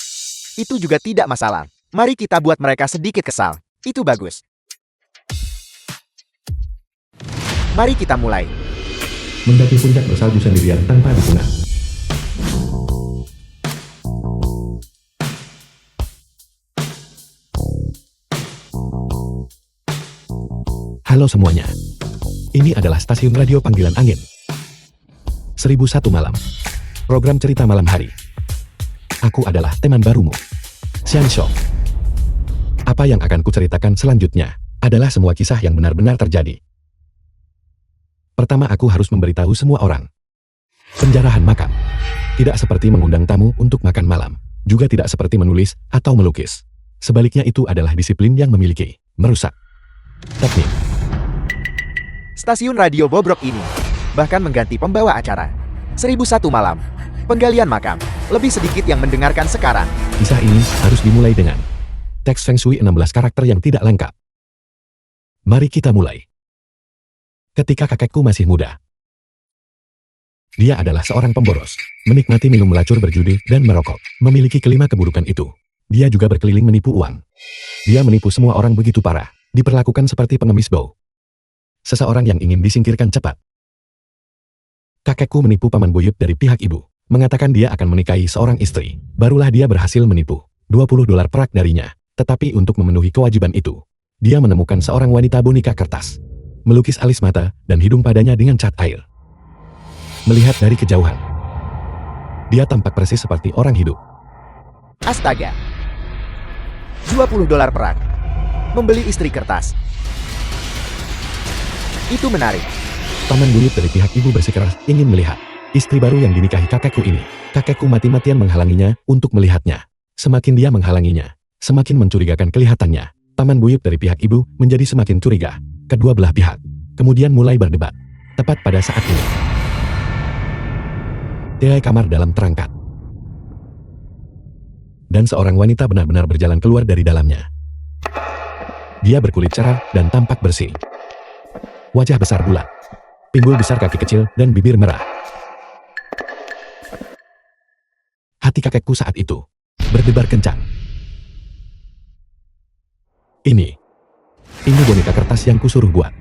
Itu juga tidak masalah. Mari kita buat mereka sedikit kesal. Itu bagus. Mari kita mulai. Mendaki puncak bersalju sendirian tanpa dukungan. Halo semuanya. Ini adalah stasiun radio panggilan angin. 1001 malam. Program cerita malam hari. Aku adalah teman barumu, Xian Shou. Apa yang akan kuceritakan selanjutnya adalah semua kisah yang benar-benar terjadi. Pertama, aku harus memberitahu semua orang. Penjarahan makam. Tidak seperti mengundang tamu untuk makan malam. Juga tidak seperti menulis atau melukis. Sebaliknya itu adalah disiplin yang memiliki, merusak. Teknik. Stasiun radio bobrok ini bahkan mengganti pembawa acara. 1001 malam. Penggalian makam. Lebih sedikit yang mendengarkan sekarang. Kisah ini harus dimulai dengan teks Feng Shui 16 karakter yang tidak lengkap. Mari kita mulai. Ketika kakekku masih muda, dia adalah seorang pemboros, menikmati minum melacur, berjudi, dan merokok. Memiliki kelima keburukan itu. Dia juga berkeliling menipu uang. Dia menipu semua orang begitu parah, diperlakukan seperti pengemis bau. Seseorang yang ingin disingkirkan cepat. Kakekku menipu paman buyut dari pihak ibu, mengatakan dia akan menikahi seorang istri. Barulah dia berhasil menipu $20 perak darinya. Tetapi untuk memenuhi kewajiban itu, dia menemukan seorang wanita boneka kertas, melukis alis mata dan hidung padanya dengan cat air. Melihat dari kejauhan, dia tampak persis seperti orang hidup. Astaga. $20 perak. Membeli istri kertas. Itu menarik. Paman buyut dari pihak ibu bersikeras ingin melihat istri baru yang dinikahi kakekku ini. Kakekku mati-matian menghalanginya untuk melihatnya. Semakin dia menghalanginya, semakin mencurigakan kelihatannya. Paman buyut dari pihak ibu menjadi semakin curiga. Kedua belah pihak kemudian mulai berdebat. Tepat pada saat ini, tirai kamar dalam terangkat, dan seorang wanita benar-benar berjalan keluar dari dalamnya. Dia berkulit cerah dan tampak bersih. Wajah besar bulat, pinggul besar, kaki kecil, dan bibir merah. Hati kakekku saat itu berdebar kencang. Ini boneka kertas yang kusuruh buat.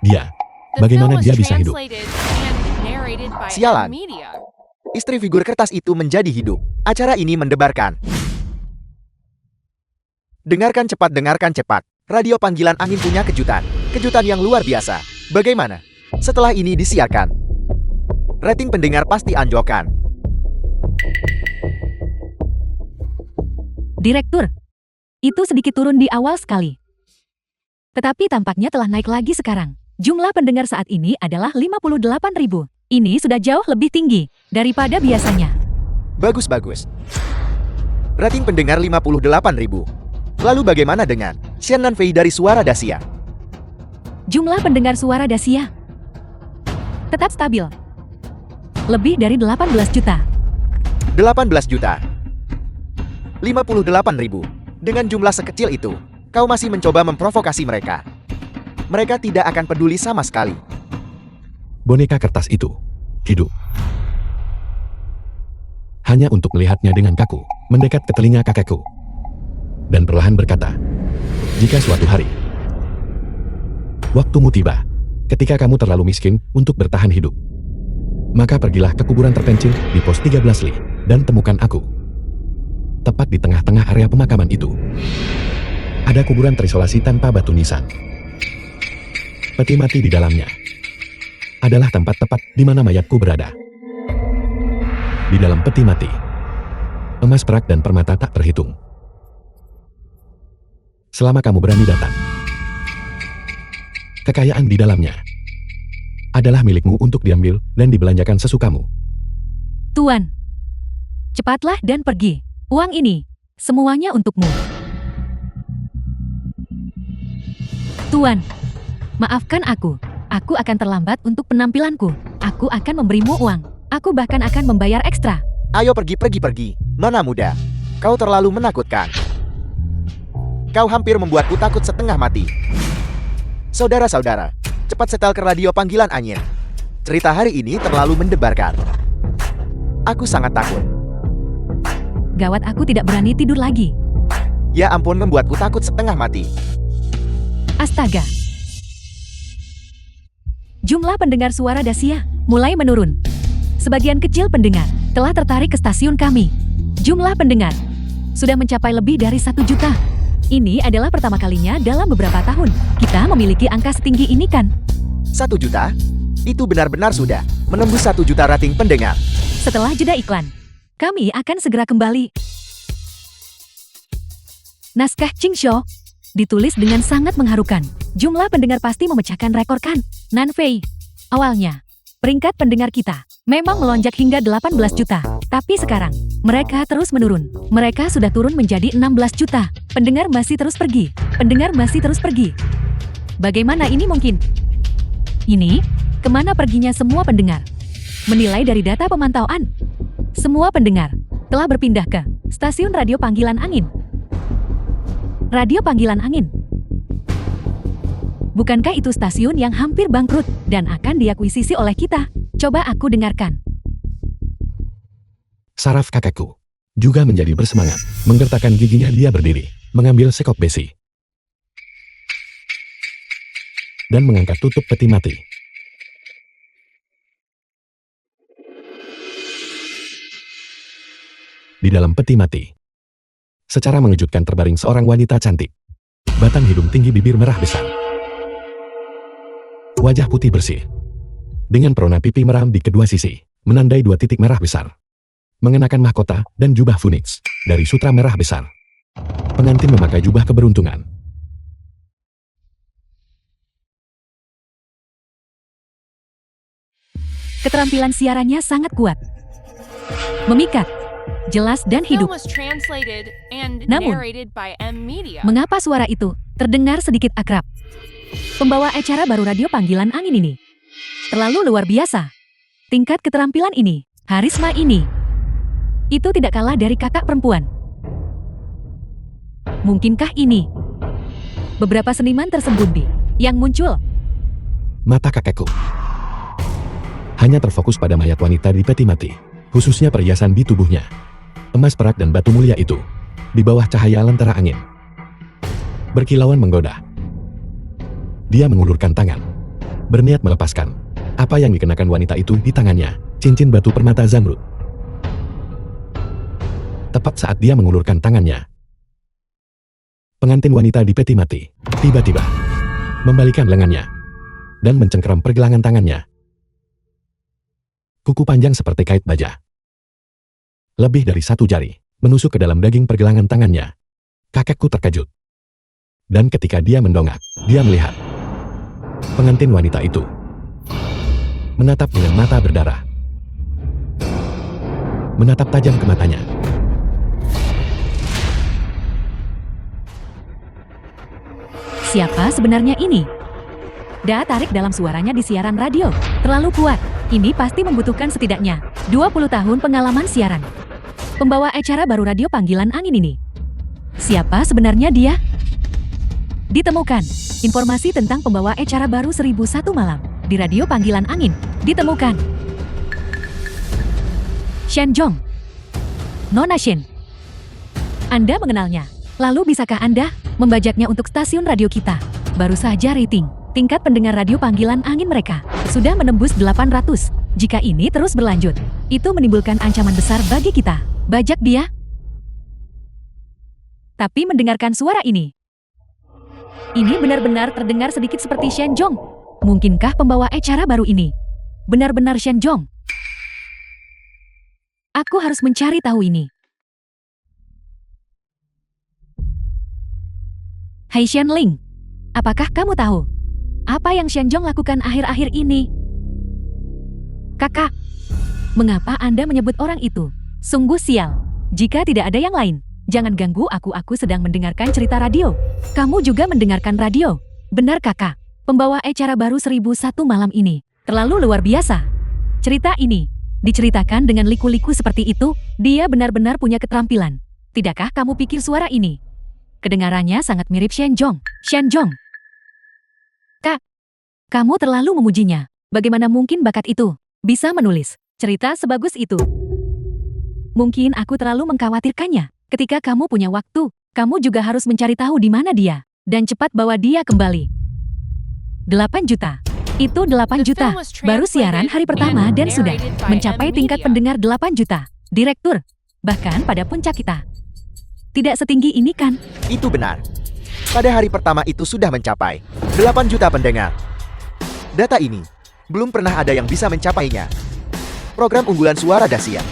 Dia, The film bagaimana was dia bisa hidup? translated and narrated by Sialan. Media. Istri figur kertas itu menjadi hidup. Acara ini mendebarkan. Dengarkan cepat. Radio panggilan angin punya kejutan. Kejutan yang luar biasa. Bagaimana? Setelah ini disiarkan, rating pendengar pasti anjlokkan. Direktur, itu sedikit turun di awal sekali. Tetapi tampaknya telah naik lagi sekarang. Jumlah pendengar saat ini adalah 58.000. Ini sudah jauh lebih tinggi daripada biasanya. Bagus. Rating pendengar 58.000. Lalu bagaimana dengan Xian dan Fei dari Suara Dacia? Jumlah pendengar Suara Dacia tetap stabil. Lebih dari 18 juta. 18 juta. 58.000. Dengan jumlah sekecil itu, kau masih mencoba memprovokasi mereka. Mereka tidak akan peduli sama sekali. Boneka kertas itu hidup. Hanya untuk melihatnya dengan kaku, mendekat ke telinga kakekku. Dan perlahan berkata, jika suatu hari waktumu tiba, ketika kamu terlalu miskin untuk bertahan hidup, maka pergilah ke kuburan terpencil di pos 13 Li dan temukan aku. Tepat di tengah-tengah area pemakaman itu, ada kuburan terisolasi tanpa batu nisan. Peti mati di dalamnya adalah tempat tepat di mana mayatku berada. Di dalam peti mati, emas, perak, dan permata tak terhitung. Selama kamu berani datang, kekayaan di dalamnya adalah milikmu untuk diambil dan dibelanjakan sesukamu. Tuan, cepatlah dan pergi. Uang ini, semuanya untukmu. Tuan, maafkan aku. Aku akan terlambat untuk penampilanku. Aku akan memberimu uang. Aku bahkan akan membayar ekstra. Ayo pergi. Nona muda, kau terlalu menakutkan. Kau hampir membuatku takut setengah mati. Saudara-saudara, cepat setel ke radio panggilan angin. Cerita hari ini terlalu mendebarkan. Aku sangat takut. Gawat, aku tidak berani tidur lagi. Ya ampun, membuatku takut setengah mati. Astaga. Jumlah pendengar suara Dacia mulai menurun. Sebagian kecil pendengar telah tertarik ke stasiun kami. Jumlah pendengar sudah mencapai lebih dari 1 juta. Ini adalah pertama kalinya dalam beberapa tahun kita memiliki angka setinggi ini kan? 1 juta? Itu benar-benar sudah menembus 1 juta rating pendengar. Setelah jeda iklan, kami akan segera kembali. Naskah Jingzhou ditulis dengan sangat mengharukan. Jumlah pendengar pasti memecahkan rekor kan? Nanfei, awalnya peringkat pendengar kita memang melonjak hingga 18 juta. Tapi sekarang, mereka terus menurun. Mereka sudah turun menjadi 16 juta. Pendengar masih terus pergi. Pendengar masih terus pergi. Bagaimana ini mungkin? Ini, kemana perginya semua pendengar? Menilai dari data pemantauan, semua pendengar telah berpindah ke stasiun radio panggilan angin. Radio panggilan angin. Bukankah itu stasiun yang hampir bangkrut dan akan diakuisisi oleh kita? Coba aku dengarkan. Saraf kakekku juga menjadi bersemangat. Menggertakkan giginya dia berdiri, mengambil sekop besi, dan mengangkat tutup peti mati. Di dalam peti mati, secara mengejutkan terbaring seorang wanita cantik. Batang hidung tinggi, bibir merah besar, wajah putih bersih, dengan perona pipi meram di kedua sisi, menandai 2 titik merah besar. Mengenakan mahkota dan jubah Phoenix dari sutra merah besar. Pengantin memakai jubah keberuntungan. Keterampilan siarannya sangat kuat. Memikat, jelas dan Film hidup. was translated and Namun, narrated by M Media. Mengapa suara itu terdengar sedikit akrab? Pembawa acara baru radio panggilan angin ini terlalu luar biasa. Tingkat keterampilan ini, harisma ini, itu tidak kalah dari kakak perempuan. Mungkinkah ini beberapa seniman tersembunyi yang muncul? Mata kakekku hanya terfokus pada mayat wanita di peti mati, khususnya perhiasan di tubuhnya. Emas, perak, dan batu mulia itu di bawah cahaya lentera angin berkilauan menggoda. Dia mengulurkan tangan, berniat melepaskan apa yang dikenakan wanita itu di tangannya, cincin batu permata zamrud. Tepat saat dia mengulurkan tangannya, pengantin wanita di peti mati tiba-tiba membalikkan lengannya dan mencengkeram pergelangan tangannya. Kuku panjang seperti kait baja, lebih dari 1 jari, menusuk ke dalam daging pergelangan tangannya. Kakekku terkejut. Dan ketika dia mendongak, dia melihat pengantin wanita itu menatap dengan mata berdarah. Menatap tajam ke matanya. Siapa sebenarnya ini? Daya tarik dalam suaranya di siaran radio terlalu kuat. Ini pasti membutuhkan setidaknya 20 tahun pengalaman siaran. Pembawa acara baru radio panggilan angin ini. Siapa sebenarnya dia? Ditemukan. Informasi tentang pembawa acara baru 1001 malam. Di radio panggilan angin. Ditemukan. Shen Zhong. Nona Shen. Anda mengenalnya. Lalu bisakah Anda membajaknya untuk stasiun radio kita? Baru saja rating. Tingkat pendengar radio panggilan angin mereka sudah menembus 800. Jika ini terus berlanjut, itu menimbulkan ancaman besar bagi kita. Bajak dia. Tapi mendengarkan suara ini. Ini benar-benar terdengar sedikit seperti Shen Zhong. Mungkinkah pembawa acara baru ini benar-benar Shen Zhong? Aku harus mencari tahu ini. Hai Shen Ling, apakah kamu tahu apa yang Shen Zhong lakukan akhir-akhir ini? Kakak, mengapa Anda menyebut orang itu? Sungguh sial. Jika tidak ada yang lain, jangan ganggu aku sedang mendengarkan cerita radio. Kamu juga mendengarkan radio? Benar kakak, pembawa acara baru 1001 malam ini terlalu luar biasa. Cerita ini diceritakan dengan liku-liku seperti itu, dia benar-benar punya keterampilan. Tidakkah kamu pikir suara ini? Kedengarannya sangat mirip Shen Zhong. Shen Zhong. Kak, kamu terlalu memujinya. Bagaimana mungkin bakat itu bisa menulis cerita sebagus itu? Mungkin aku terlalu mengkhawatirkannya. Ketika kamu punya waktu, kamu juga harus mencari tahu di mana dia, dan cepat bawa dia kembali. 8 juta. Itu 8 juta. Baru siaran hari pertama dan sudah mencapai tingkat pendengar 8 juta. Direktur, bahkan pada puncak kita. Tidak setinggi ini kan? Itu benar. Pada hari pertama itu sudah mencapai 8 juta pendengar. Data ini belum pernah ada yang bisa mencapainya. Program unggulan suara dahsyat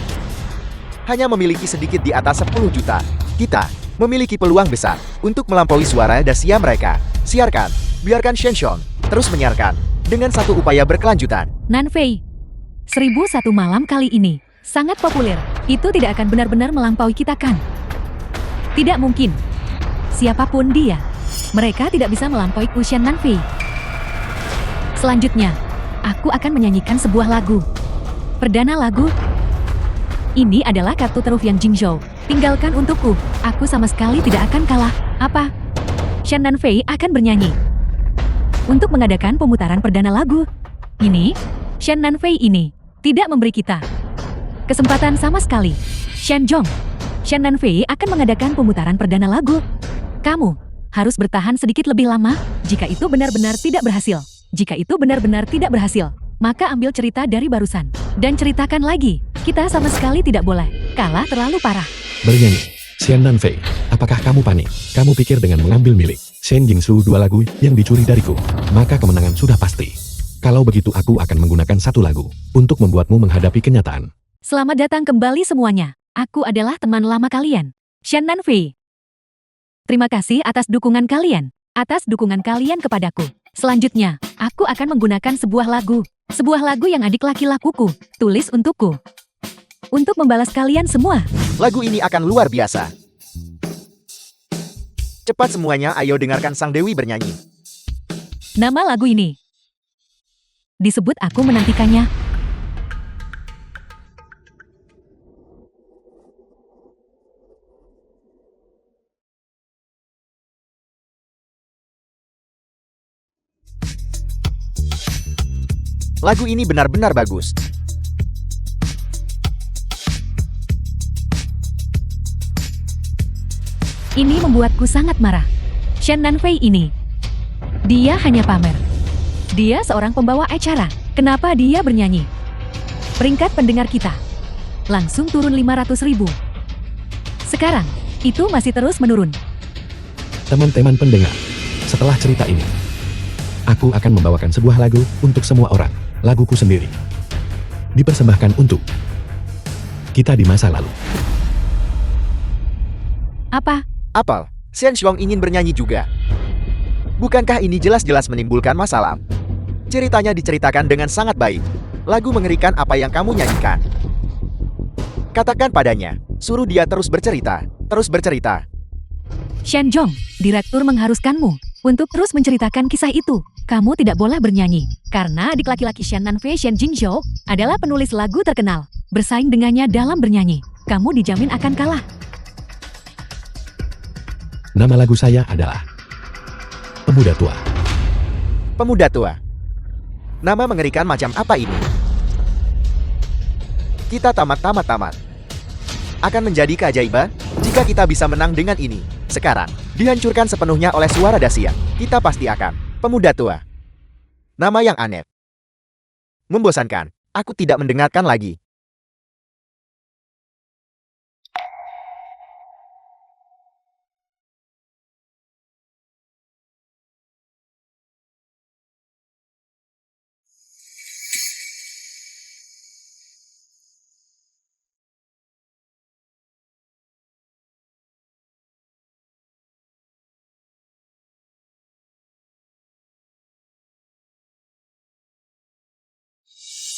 hanya memiliki sedikit di atas 10 juta. Kita memiliki peluang besar untuk melampaui suara dahsyat mereka. Siarkan, biarkan Shen Zhong terus menyiarkan dengan satu upaya berkelanjutan. Nanfei, 1001 malam kali ini sangat populer. Itu tidak akan benar-benar melampaui kita kan? Tidak mungkin. Siapapun dia, mereka tidak bisa melampaui Kushan Nanfei. Selanjutnya, aku akan menyanyikan sebuah lagu. Perdana lagu. Ini adalah kartu truf yang Jingzhou tinggalkan untukku. Aku sama sekali tidak akan kalah. Apa? Shen Nanfei akan bernyanyi. Untuk mengadakan pemutaran perdana lagu. Ini, Shen Nanfei ini tidak memberi kita kesempatan sama sekali. Shen Zhong, Shen Nanfei akan mengadakan pemutaran perdana lagu. Kamu harus bertahan sedikit lebih lama. Jika itu benar-benar tidak berhasil. Jika itu benar-benar tidak berhasil, maka ambil cerita dari barusan dan ceritakan lagi. Kita sama sekali tidak boleh kalah terlalu parah. Bernyanyi. Shen Nanfei, apakah kamu panik? Kamu pikir dengan mengambil milik Shen Jingsu 2 lagu yang dicuri dariku, maka kemenangan sudah pasti. Kalau begitu aku akan menggunakan satu lagu untuk membuatmu menghadapi kenyataan. Selamat datang kembali semuanya. Aku adalah teman lama kalian, Shen Nanfei. Terima kasih atas dukungan kalian. Atas dukungan kalian kepadaku. Selanjutnya, aku akan menggunakan sebuah lagu. Sebuah lagu yang adik laki-lakuku tulis untukku. Untuk membalas kalian semua. Lagu ini akan luar biasa. Cepat semuanya, ayo dengarkan Sang Dewi bernyanyi. Nama lagu ini disebut Aku Menantikannya. Lagu ini benar-benar bagus. Ini membuatku sangat marah. Shen Nanfei ini, dia hanya pamer. Dia seorang pembawa acara. Kenapa dia bernyanyi? Peringkat pendengar kita langsung turun 500.000. Sekarang, itu masih terus menurun. Teman-teman pendengar, setelah cerita ini, aku akan membawakan sebuah lagu untuk semua orang. Laguku sendiri. Dipersembahkan untuk kita di masa lalu. Apa? Apal, Shen Zhong ingin bernyanyi juga. Bukankah ini jelas-jelas menimbulkan masalah? Ceritanya diceritakan dengan sangat baik. Lagu mengerikan apa yang kamu nyanyikan. Katakan padanya, suruh dia terus bercerita, terus bercerita. Shen Zhong, direktur mengharuskanmu untuk terus menceritakan kisah itu. Kamu tidak boleh bernyanyi, karena adik laki-laki Shen Nanfei, Shen Jingzhou, adalah penulis lagu terkenal. Bersaing dengannya dalam bernyanyi, kamu dijamin akan kalah. Nama lagu saya adalah Pemuda tua. Pemuda tua. Nama mengerikan macam apa ini? Kita tamat. Akan menjadi keajaiban jika kita bisa menang dengan ini. Sekarang, dihancurkan sepenuhnya oleh suara dahsyat. Kita pasti akan. Pemuda tua. Nama yang aneh. Membosankan. Aku tidak mendengarkan lagi.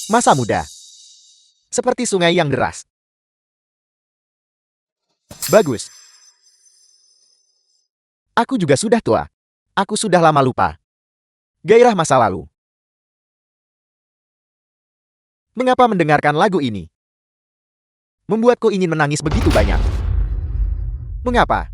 Masa muda. Seperti sungai yang deras. Bagus. Aku juga sudah tua. Aku sudah lama lupa. Gairah masa lalu. Mengapa mendengarkan lagu ini? Membuatku ingin menangis begitu banyak. Mengapa?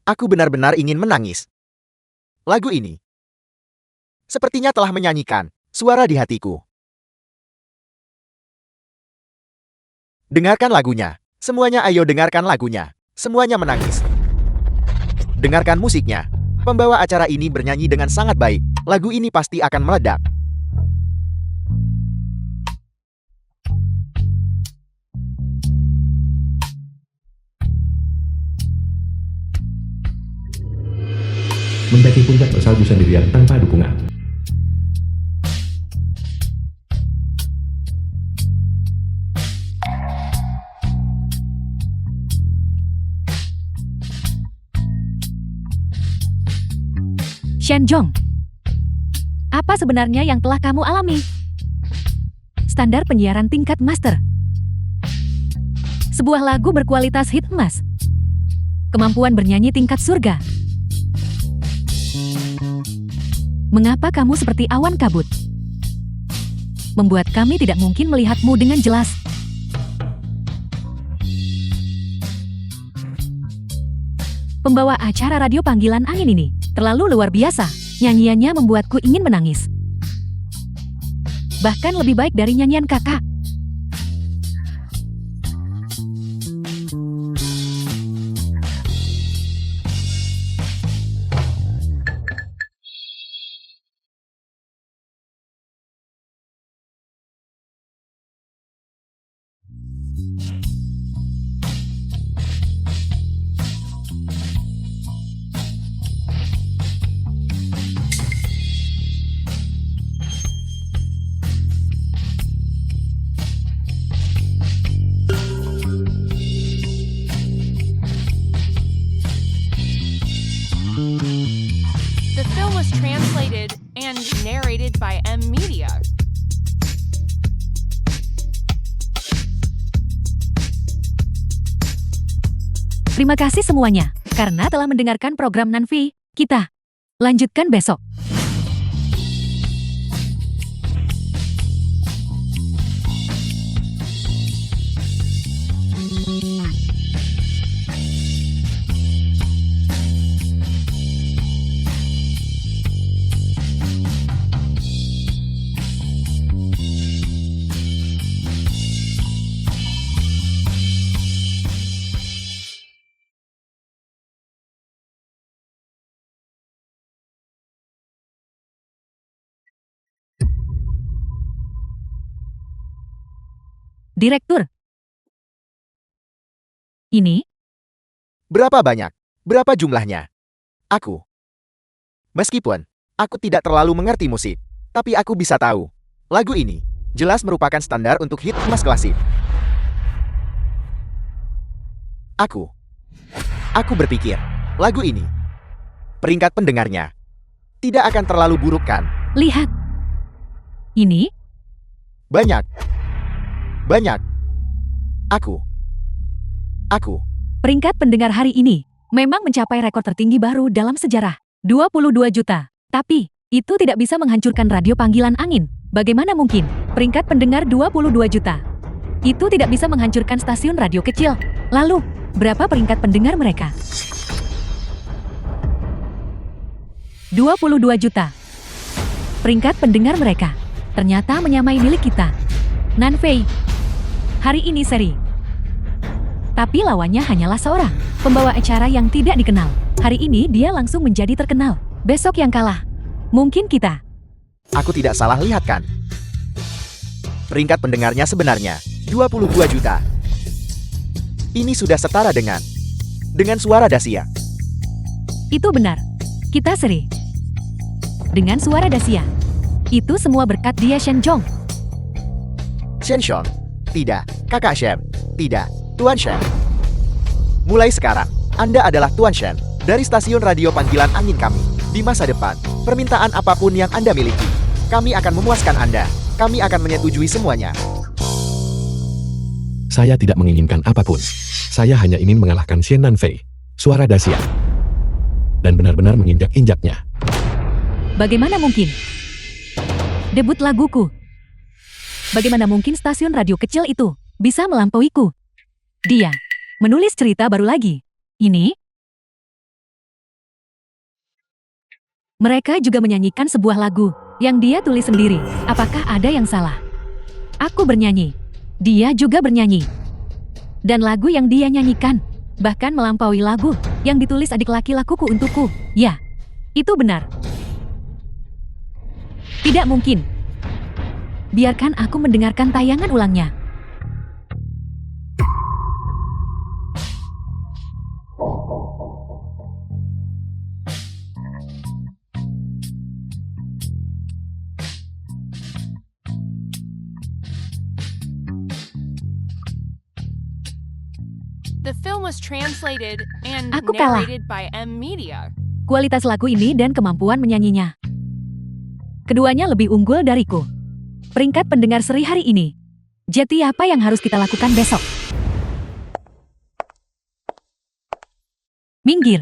Aku benar-benar ingin menangis. Lagu ini sepertinya telah menyanyikan suara di hatiku. Dengarkan lagunya. Semuanya ayo dengarkan lagunya. Semuanya menangis. Dengarkan musiknya. Pembawa acara ini bernyanyi dengan sangat baik. Lagu ini pasti akan meledak. Mendaki puncak bersalju sendirian tanpa dukungan. Shenjong, apa sebenarnya yang telah kamu alami? Standar penyiaran tingkat master. Sebuah lagu berkualitas hit emas. Kemampuan bernyanyi tingkat surga. Mengapa kamu seperti awan kabut? Membuat kami tidak mungkin melihatmu dengan jelas. Pembawa acara radio panggilan angin ini terlalu luar biasa. Nyanyiannya membuatku ingin menangis. Bahkan lebih baik dari nyanyian kakak. The film was translated and narrated by M Media. Terima kasih semuanya, karena telah mendengarkan program Nanvi. Kita lanjutkan besok. Direktur. Ini? Berapa banyak? Berapa jumlahnya? Aku. Meskipun aku tidak terlalu mengerti musik, tapi aku bisa tahu. Lagu ini jelas merupakan standar untuk hit emas klasik. Aku berpikir, lagu ini, peringkat pendengarnya, tidak akan terlalu buruk kan? Lihat. Ini? Banyak. Aku. Peringkat pendengar hari ini memang mencapai rekor tertinggi baru dalam sejarah. 22 juta. Tapi, itu tidak bisa menghancurkan radio panggilan angin. Bagaimana mungkin? Peringkat pendengar 22 juta. Itu tidak bisa menghancurkan stasiun radio kecil. Lalu, berapa peringkat pendengar mereka? 22 juta. Peringkat pendengar mereka ternyata menyamai milik kita. Nanfei. Hari ini seri. Tapi lawannya hanyalah seorang pembawa acara yang tidak dikenal. Hari ini dia langsung menjadi terkenal. Besok yang kalah, mungkin kita. Aku tidak salah lihat kan? Peringkat pendengarnya sebenarnya 22 juta. Ini sudah setara dengan suara Dacia. Itu benar. Kita seri. Dengan suara Dacia. Itu semua berkat dia Shenjong. Shenshong? Tidak. Kakak Shen? Tidak. Tuan Shen. Mulai sekarang, Anda adalah Tuan Shen dari stasiun radio panggilan angin kami. Di masa depan, permintaan apapun yang Anda miliki, kami akan memuaskan Anda. Kami akan menyetujui semuanya. Saya tidak menginginkan apapun. Saya hanya ingin mengalahkan Shen Nanfei, suara Dacia. Dan benar-benar menginjak-injaknya. Bagaimana mungkin? Debut laguku. Bagaimana mungkin stasiun radio kecil itu bisa melampauiku? Dia menulis cerita baru lagi. Ini? Mereka juga menyanyikan sebuah lagu yang dia tulis sendiri. Apakah ada yang salah? Aku bernyanyi. Dia juga bernyanyi. Dan lagu yang dia nyanyikan bahkan melampaui lagu yang ditulis adik laki-lakuku untukku. Ya, itu benar. Tidak mungkin. Biarkan aku mendengarkan tayangan ulangnya. The film was translated and Aku kalah. narrated by M Media. Kualitas lagu ini dan kemampuan menyanyinya. Keduanya lebih unggul dariku. Peringkat pendengar seri hari ini. Jadi apa yang harus kita lakukan besok? Minggir.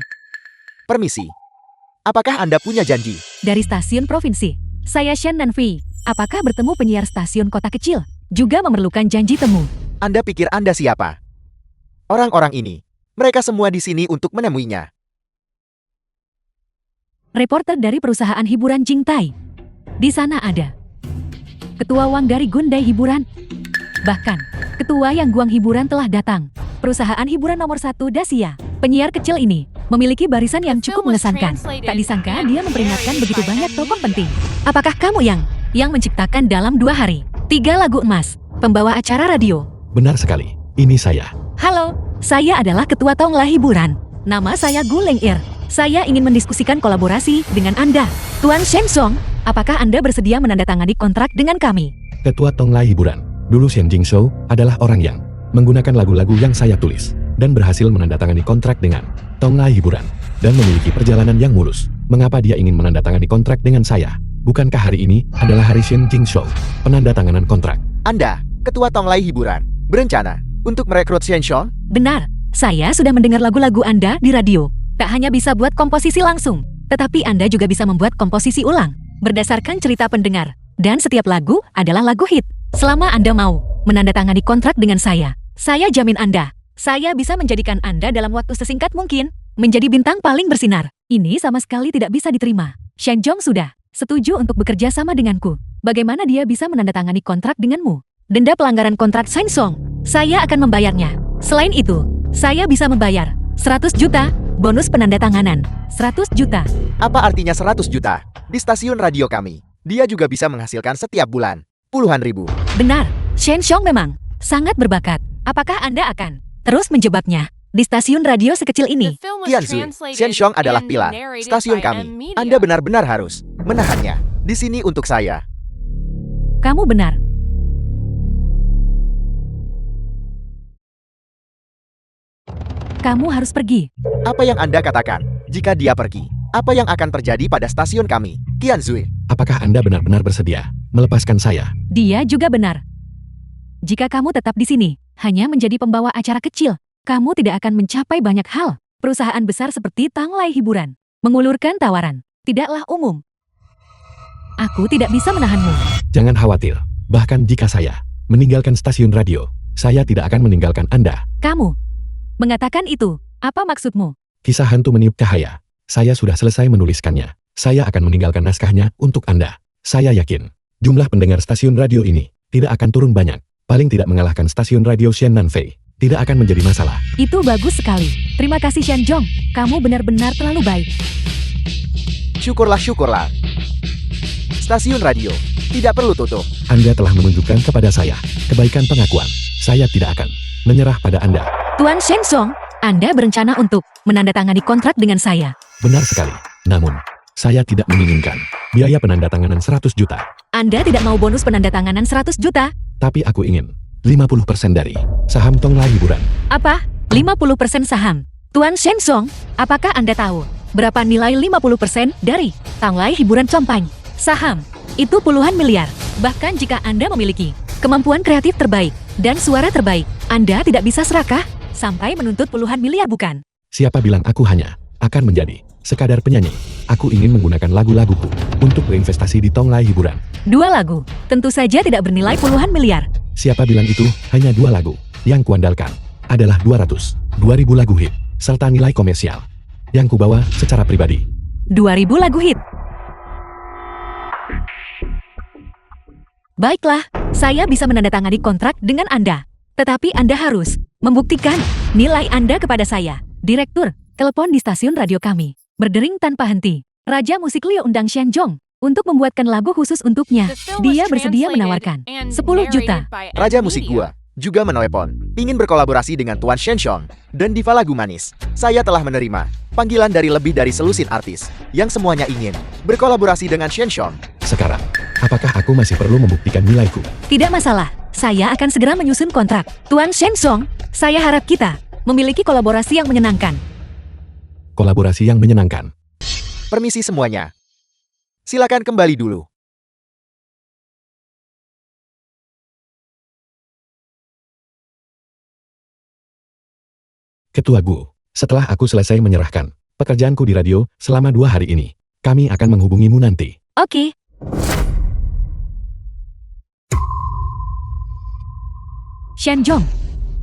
Permisi. Apakah Anda punya janji? Dari stasiun provinsi. Saya Shen Nanfei. Apakah bertemu penyiar stasiun kota kecil juga memerlukan janji temu? Anda pikir Anda siapa? Orang-orang ini, mereka semua di sini untuk menemuinya. Reporter dari perusahaan hiburan Jingtai. Di sana ada Ketua Wang dari Gundai Hiburan. Bahkan, Ketua yang Guang Hiburan telah datang. Perusahaan hiburan nomor 1 Dacia. Penyiar kecil ini memiliki barisan yang cukup mengesankan. Tak disangka dia memperingatkan begitu banyak tokoh penting. Apakah kamu yang menciptakan dalam 2 hari 3 lagu emas, pembawa acara radio? Benar sekali. Ini saya. Halo, saya adalah Ketua Tongla Hiburan. Nama saya Gu Lengir. Saya ingin mendiskusikan kolaborasi dengan Anda. Tuan Shenshong, apakah Anda bersedia menandatangani kontrak dengan kami? Ketua Tonglai Hiburan. Dulu Shen Jingshou adalah orang yang menggunakan lagu-lagu yang saya tulis dan berhasil menandatangani kontrak dengan Tonglai Hiburan dan memiliki perjalanan yang mulus. Mengapa dia ingin menandatangani kontrak dengan saya? Bukankah hari ini adalah hari Shen Jingshou, penandatanganan kontrak? Anda, Ketua Tonglai Hiburan, berencana untuk merekrut Shenshong? Benar, saya sudah mendengar lagu-lagu Anda di radio. Tak hanya bisa buat komposisi langsung, tetapi Anda juga bisa membuat komposisi ulang berdasarkan cerita pendengar. Dan setiap lagu adalah lagu hit. Selama Anda mau menandatangani kontrak dengan saya jamin Anda, saya bisa menjadikan Anda dalam waktu sesingkat mungkin menjadi bintang paling bersinar. Ini sama sekali tidak bisa diterima. Shenjong sudah setuju untuk bekerja sama denganku. Bagaimana dia bisa menandatangani kontrak denganmu? Denda pelanggaran kontrak Shenshong, saya akan membayarnya. Selain itu, saya bisa membayar 100 juta bonus penandatanganan. 100 juta. Apa artinya 100 juta? Di stasiun radio kami, dia juga bisa menghasilkan setiap bulan puluhan ribu. Benar, Shenshong memang sangat berbakat. Apakah Anda akan terus menjebaknya di stasiun radio sekecil The ini? film was Tianzu, translated Shenshong adalah and pilar narrated stasiun by kami. M Media. Anda benar-benar harus menahannya di sini untuk saya. Kamu benar. Kamu harus pergi. Apa yang Anda katakan? Jika dia pergi, apa yang akan terjadi pada stasiun kami? Tianzui. Apakah Anda benar-benar bersedia melepaskan saya? Dia juga benar. Jika kamu tetap di sini, hanya menjadi pembawa acara kecil, kamu tidak akan mencapai banyak hal. Perusahaan besar seperti Tanglai Hiburan mengulurkan tawaran, tidaklah umum. Aku tidak bisa menahanmu. Jangan khawatir, bahkan jika saya meninggalkan stasiun radio, saya tidak akan meninggalkan Anda. Kamu mengatakan itu, apa maksudmu? Kisah hantu meniup cahaya. Saya sudah selesai menuliskannya. Saya akan meninggalkan naskahnya untuk Anda. Saya yakin, jumlah pendengar stasiun radio ini tidak akan turun banyak. Paling tidak mengalahkan stasiun radio Shannan Fei. Tidak akan menjadi masalah. Itu bagus sekali. Terima kasih Shanjong. Kamu benar-benar terlalu baik. Syukurlah, syukurlah. Stasiun radio tidak perlu tutup. Anda telah menunjukkan kepada saya kebaikan pengakuan. Saya tidak akan menyerah pada Anda. Tuan Shensong, Anda berencana untuk menandatangani kontrak dengan saya. Benar sekali. Namun, saya tidak menginginkan biaya penandatanganan 100 juta. Anda tidak mau bonus penandatanganan 100 juta? Tapi aku ingin 50% dari saham Tanglai Hiburan. Apa? 50% saham? Tuan Shensong, apakah Anda tahu berapa nilai 50% dari Tanglai Hiburan Company? Saham, itu puluhan miliar. Bahkan jika Anda memiliki kemampuan kreatif terbaik dan suara terbaik, Anda tidak bisa serakah sampai menuntut puluhan miliar, bukan? Siapa bilang aku hanya akan menjadi sekadar penyanyi? Aku ingin menggunakan lagu-laguku untuk berinvestasi di Tanglai Hiburan. 2 lagu, tentu saja tidak bernilai puluhan miliar. Siapa bilang itu hanya 2 lagu? Yang kuandalkan adalah 200.000 lagu hit, serta nilai komersial yang kubawa secara pribadi. 2000 lagu hit. Baiklah, saya bisa menandatangani kontrak dengan Anda. Tetapi Anda harus membuktikan nilai Anda kepada saya. Direktur, telepon di stasiun radio kami. Berdering tanpa henti. Raja musik Liu undang Shanjong untuk membuatkan lagu khusus untuknya. The film was Dia bersedia translated menawarkan and 10 juta. narrated by Raja M musik Media. gua juga menelepon, ingin berkolaborasi dengan Tuan Shenshong dan Diva Lagu Manis. Saya telah menerima panggilan dari lebih dari selusin artis yang semuanya ingin berkolaborasi dengan Shenshong. Sekarang, apakah aku masih perlu membuktikan nilaiku? Tidak masalah, saya akan segera menyusun kontrak. Tuan Shensong, saya harap kita memiliki kolaborasi yang menyenangkan. Kolaborasi yang menyenangkan. Permisi semuanya. Silakan kembali dulu. Ketua Gu, setelah aku selesai menyerahkan pekerjaanku di radio selama 2 hari ini, kami akan menghubungimu nanti. Oke. Shanjong,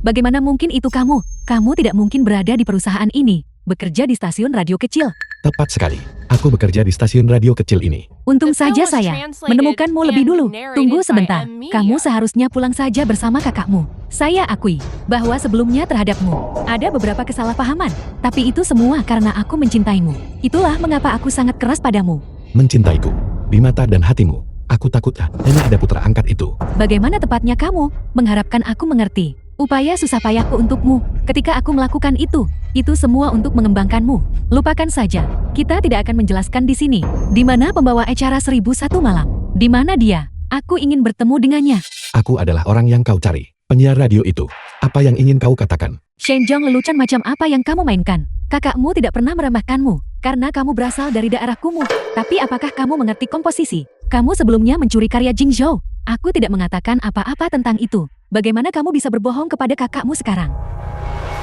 bagaimana mungkin itu kamu? Kamu tidak mungkin berada di perusahaan ini, bekerja di stasiun radio kecil. Tepat sekali, aku bekerja di stasiun radio kecil ini. Untung The film saja was saya translated menemukanmu lebih and dulu. narrated Tunggu by sebentar, M Media. kamu seharusnya pulang saja bersama kakakmu. Saya akui bahwa sebelumnya terhadapmu ada beberapa kesalahpahaman, tapi itu semua karena aku mencintaimu. Itulah mengapa aku sangat keras padamu. Mencintaiku, di mata dan hatimu, aku takut hanya ada putra angkat itu. Bagaimana tepatnya kamu mengharapkan aku mengerti upaya susah payahku untukmu ketika aku melakukan itu? Itu semua untuk mengembangkanmu. Lupakan saja. Kita tidak akan menjelaskan di sini. Di mana pembawa acara 1001 malam? Di mana dia? Aku ingin bertemu dengannya. Aku adalah orang yang kau cari, penyiar radio itu. Apa yang ingin kau katakan? Shenjong, lelucon macam apa yang kamu mainkan? Kakakmu tidak pernah meremehkanmu karena kamu berasal dari daerah kumuh. Tapi apakah kamu mengerti komposisi? Kamu sebelumnya mencuri karya Jingzhou. Aku tidak mengatakan apa-apa tentang itu. Bagaimana kamu bisa berbohong kepada kakakmu sekarang?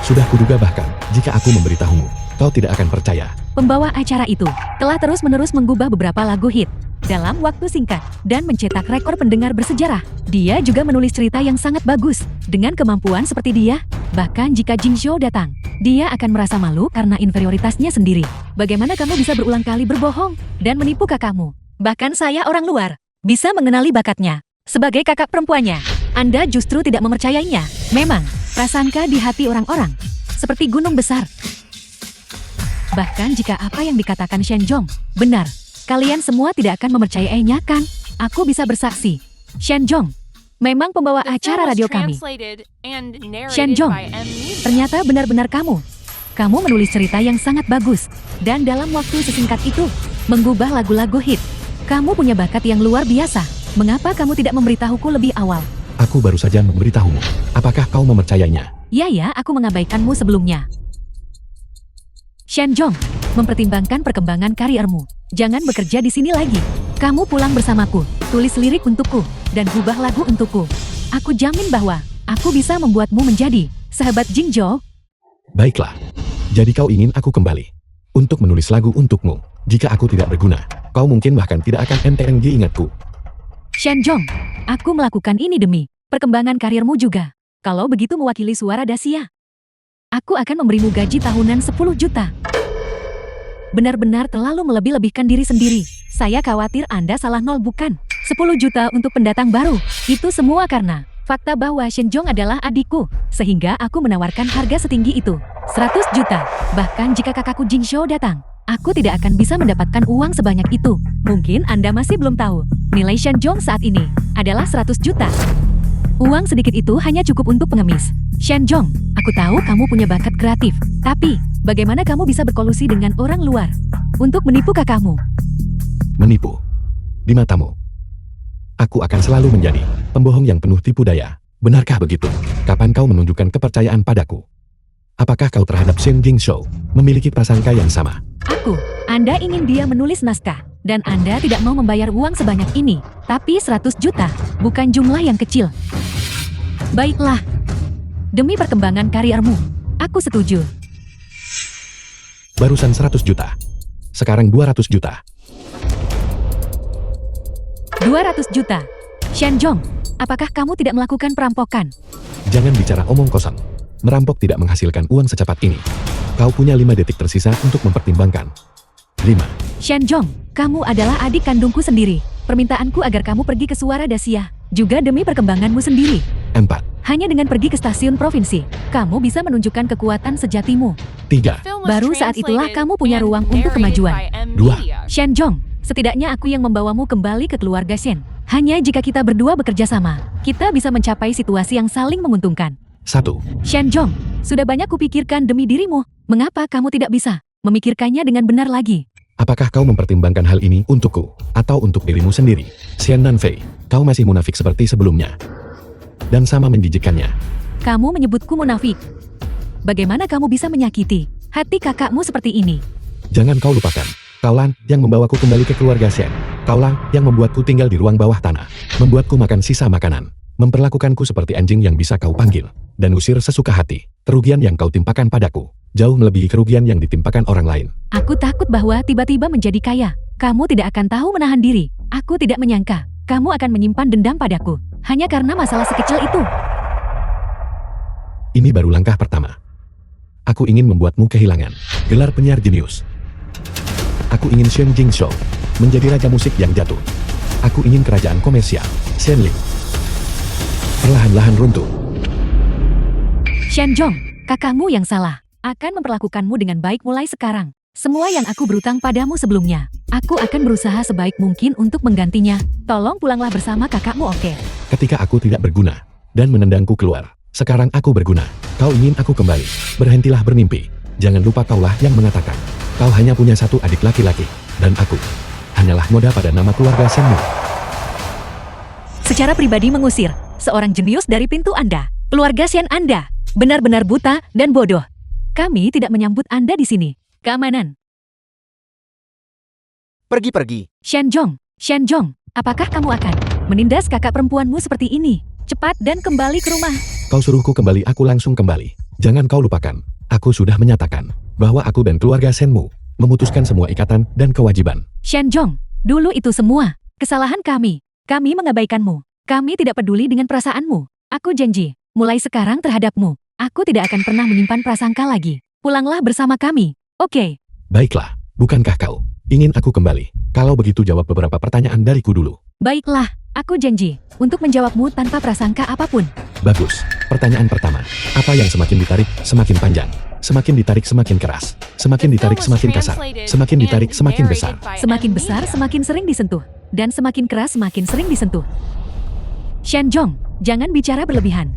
Sudah kuduga bahkan, jika aku memberitahumu, kau tidak akan percaya. Pembawa acara itu telah terus-menerus menggubah beberapa lagu hit dalam waktu singkat dan mencetak rekor pendengar bersejarah. Dia juga menulis cerita yang sangat bagus. Dengan kemampuan seperti dia, bahkan jika Jingzhou datang, dia akan merasa malu karena inferioritasnya sendiri. Bagaimana kamu bisa berulang kali berbohong dan menipu kakakmu? Bahkan saya, orang luar, bisa mengenali bakatnya. Sebagai kakak perempuannya, Anda justru tidak mempercayainya. Memang, prasangka di hati orang-orang seperti gunung besar. Bahkan jika apa yang dikatakan Shenjong benar, kalian semua tidak akan mempercayainya, kan? Aku bisa bersaksi. Shenjong memang pembawa The film acara was radio kami. translated and narrated Shenjong, by M Media. ternyata benar-benar kamu. Kamu menulis cerita yang sangat bagus dan dalam waktu sesingkat itu menggubah lagu-lagu hit. Kamu punya bakat yang luar biasa. Mengapa kamu tidak memberitahuku lebih awal? Aku baru saja memberitahumu. Apakah kau mempercayainya? Ya, aku mengabaikanmu sebelumnya. Shenjong, mempertimbangkan perkembangan karirmu. Jangan bekerja di sini lagi. Kamu pulang bersamaku, tulis lirik untukku, dan gubah lagu untukku. Aku jamin bahwa aku bisa membuatmu menjadi sahabat Jingzhou. Baiklah, Jadi kau ingin aku kembali untuk menulis lagu untukmu. Jika aku tidak berguna, kau mungkin bahkan tidak akan enteng ingatku. Shenjong, aku melakukan ini demi perkembangan karirmu juga. Kalau begitu mewakili suara Dacia, aku akan memberimu gaji tahunan 10 juta. Benar-benar terlalu melebih-lebihkan diri sendiri. Saya khawatir Anda salah nol bukan? 10 juta untuk pendatang baru. Itu semua karena fakta bahwa Shenjong adalah adikku, sehingga aku menawarkan harga setinggi itu. 100 juta. Bahkan jika kakakku Jingzhou datang, aku tidak akan bisa mendapatkan uang sebanyak itu. Mungkin Anda masih belum tahu. Nilai Shenjong saat ini adalah 100 juta. Uang sedikit itu hanya cukup untuk pengemis. Shenjong, aku tahu kamu punya bakat kreatif. Tapi, bagaimana kamu bisa berkolusi dengan orang luar untuk menipu kakakmu? Menipu. Di matamu, aku akan selalu menjadi pembohong yang penuh tipu daya. Benarkah begitu? Kapan kau menunjukkan kepercayaan padaku? Apakah kau terhadap Shen Jingzhou memiliki prasangka yang sama? Anda ingin dia menulis naskah, dan Anda tidak mau membayar uang sebanyak ini. Tapi 100 juta, bukan jumlah yang kecil. Baiklah. Demi perkembangan karirmu, aku setuju. Barusan 100 juta. Sekarang 200 juta. 200 juta. Shenjong, apakah kamu tidak melakukan perampokan? Jangan bicara omong kosong. Merampok tidak menghasilkan uang secepat ini. Kau punya 5 detik tersisa untuk mempertimbangkan. 5. Shenjong, kamu adalah adik kandungku sendiri. Permintaanku agar kamu pergi ke Suara Dacia, juga demi perkembanganmu sendiri. 4. Hanya dengan pergi ke stasiun provinsi, kamu bisa menunjukkan kekuatan sejatimu. 3. Film was Baru saat itulah translated kamu punya and ruang untuk narrated kemajuan. by M Dua. Media. Shenjong, setidaknya aku yang membawamu kembali ke keluarga Shen. Hanya jika kita berdua bekerja sama, kita bisa mencapai situasi yang saling menguntungkan. 1. Shenjong, sudah banyak kupikirkan demi dirimu. Mengapa kamu tidak bisa memikirkannya dengan benar lagi? Apakah kau mempertimbangkan hal ini untukku atau untuk dirimu sendiri? Xian Nanfei, kau masih munafik seperti sebelumnya. Dan sama menjijikkannya. Kamu menyebutku munafik. Bagaimana kamu bisa menyakiti hati kakakmu seperti ini? Jangan kau lupakan. Kaulah yang membawaku kembali ke keluarga Shen. Kaulah yang membuatku tinggal di ruang bawah tanah. Membuatku makan sisa makanan. Memperlakukanku seperti anjing yang bisa kau panggil. Dan usir sesuka hati. Kerugian yang kau timpakan padaku jauh melebihi kerugian yang ditimpakan orang lain. Aku takut bahwa tiba-tiba menjadi kaya. Kamu tidak akan tahu menahan diri. Aku tidak menyangka kamu akan menyimpan dendam padaku hanya karena masalah sekecil itu. Ini baru langkah pertama. Aku ingin membuatmu kehilangan gelar penyiar jenius. Aku ingin Shen Jingzhou menjadi raja musik yang jatuh. Aku ingin kerajaan komersial Shenling perlahan-lahan runtuh. Shenjong, kakakmu yang salah. Akan memperlakukanmu dengan baik mulai sekarang. Semua yang aku berutang padamu sebelumnya, aku akan berusaha sebaik mungkin untuk menggantinya. Tolong pulanglah bersama kakakmu, oke? Ketika aku tidak berguna dan menendangku keluar, sekarang aku berguna. Kau ingin aku kembali? Berhentilah bermimpi. Jangan lupa kaulah yang mengatakan kau hanya punya satu adik laki-laki, dan aku hanyalah moda pada nama keluarga Shenmu. Secara pribadi mengusir seorang jenius dari pintu Anda. Keluarga Shen Anda benar-benar buta dan bodoh. Kami tidak menyambut Anda di sini. Keamanan. Pergi-pergi. Shenjong, apakah kamu akan menindas kakak perempuanmu seperti ini? Cepat dan kembali ke rumah. Kau suruhku kembali, aku langsung kembali. Jangan kau lupakan, aku sudah menyatakan bahwa aku dan keluarga Shenmu memutuskan semua ikatan dan kewajiban. Shenjong, dulu itu semua kesalahan kami. Kami mengabaikanmu. Kami tidak peduli dengan perasaanmu. Aku janji, mulai sekarang terhadapmu, aku tidak akan pernah menyimpan prasangka lagi. Pulanglah bersama kami, oke? Baiklah, bukankah kau ingin aku kembali? Kalau begitu jawab beberapa pertanyaan dariku dulu. Baiklah, aku janji untuk menjawabmu tanpa prasangka apapun. Bagus. Pertanyaan pertama, apa yang semakin ditarik semakin panjang? Semakin ditarik semakin keras. Semakin ditarik semakin kasar. Semakin ditarik semakin besar. Semakin besar semakin sering disentuh. Dan semakin keras semakin sering disentuh. Shenjong, jangan bicara berlebihan.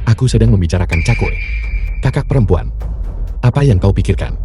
Aku sedang membicarakan Cakoy, kakak perempuan. Apa yang kau pikirkan?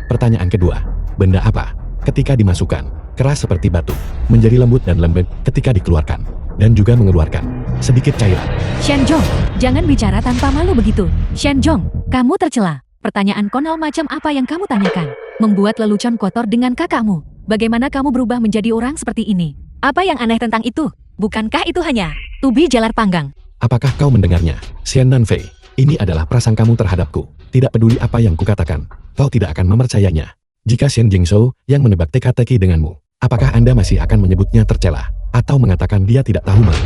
Pertanyaan kedua, benda apa ketika dimasukkan keras seperti batu, menjadi lembut dan lembek ketika dikeluarkan, dan juga mengeluarkan sedikit cairan? Shenjong, jangan bicara tanpa malu begitu. Shenjong, kamu tercela. Pertanyaan konyol macam apa yang kamu tanyakan? Membuat lelucon kotor dengan kakakmu. Bagaimana kamu berubah menjadi orang seperti ini? Apa yang aneh tentang itu? Bukankah itu hanya tubi jalar panggang? Apakah kau mendengarnya, Xian Nanfei? Ini adalah prasangkamu terhadapku. Tidak peduli apa yang kukatakan, kau tidak akan mempercayainya. Jika Shen Jingzhou yang menebak teka-teki denganmu, apakah Anda masih akan menyebutnya tercela? Atau mengatakan dia tidak tahu malu?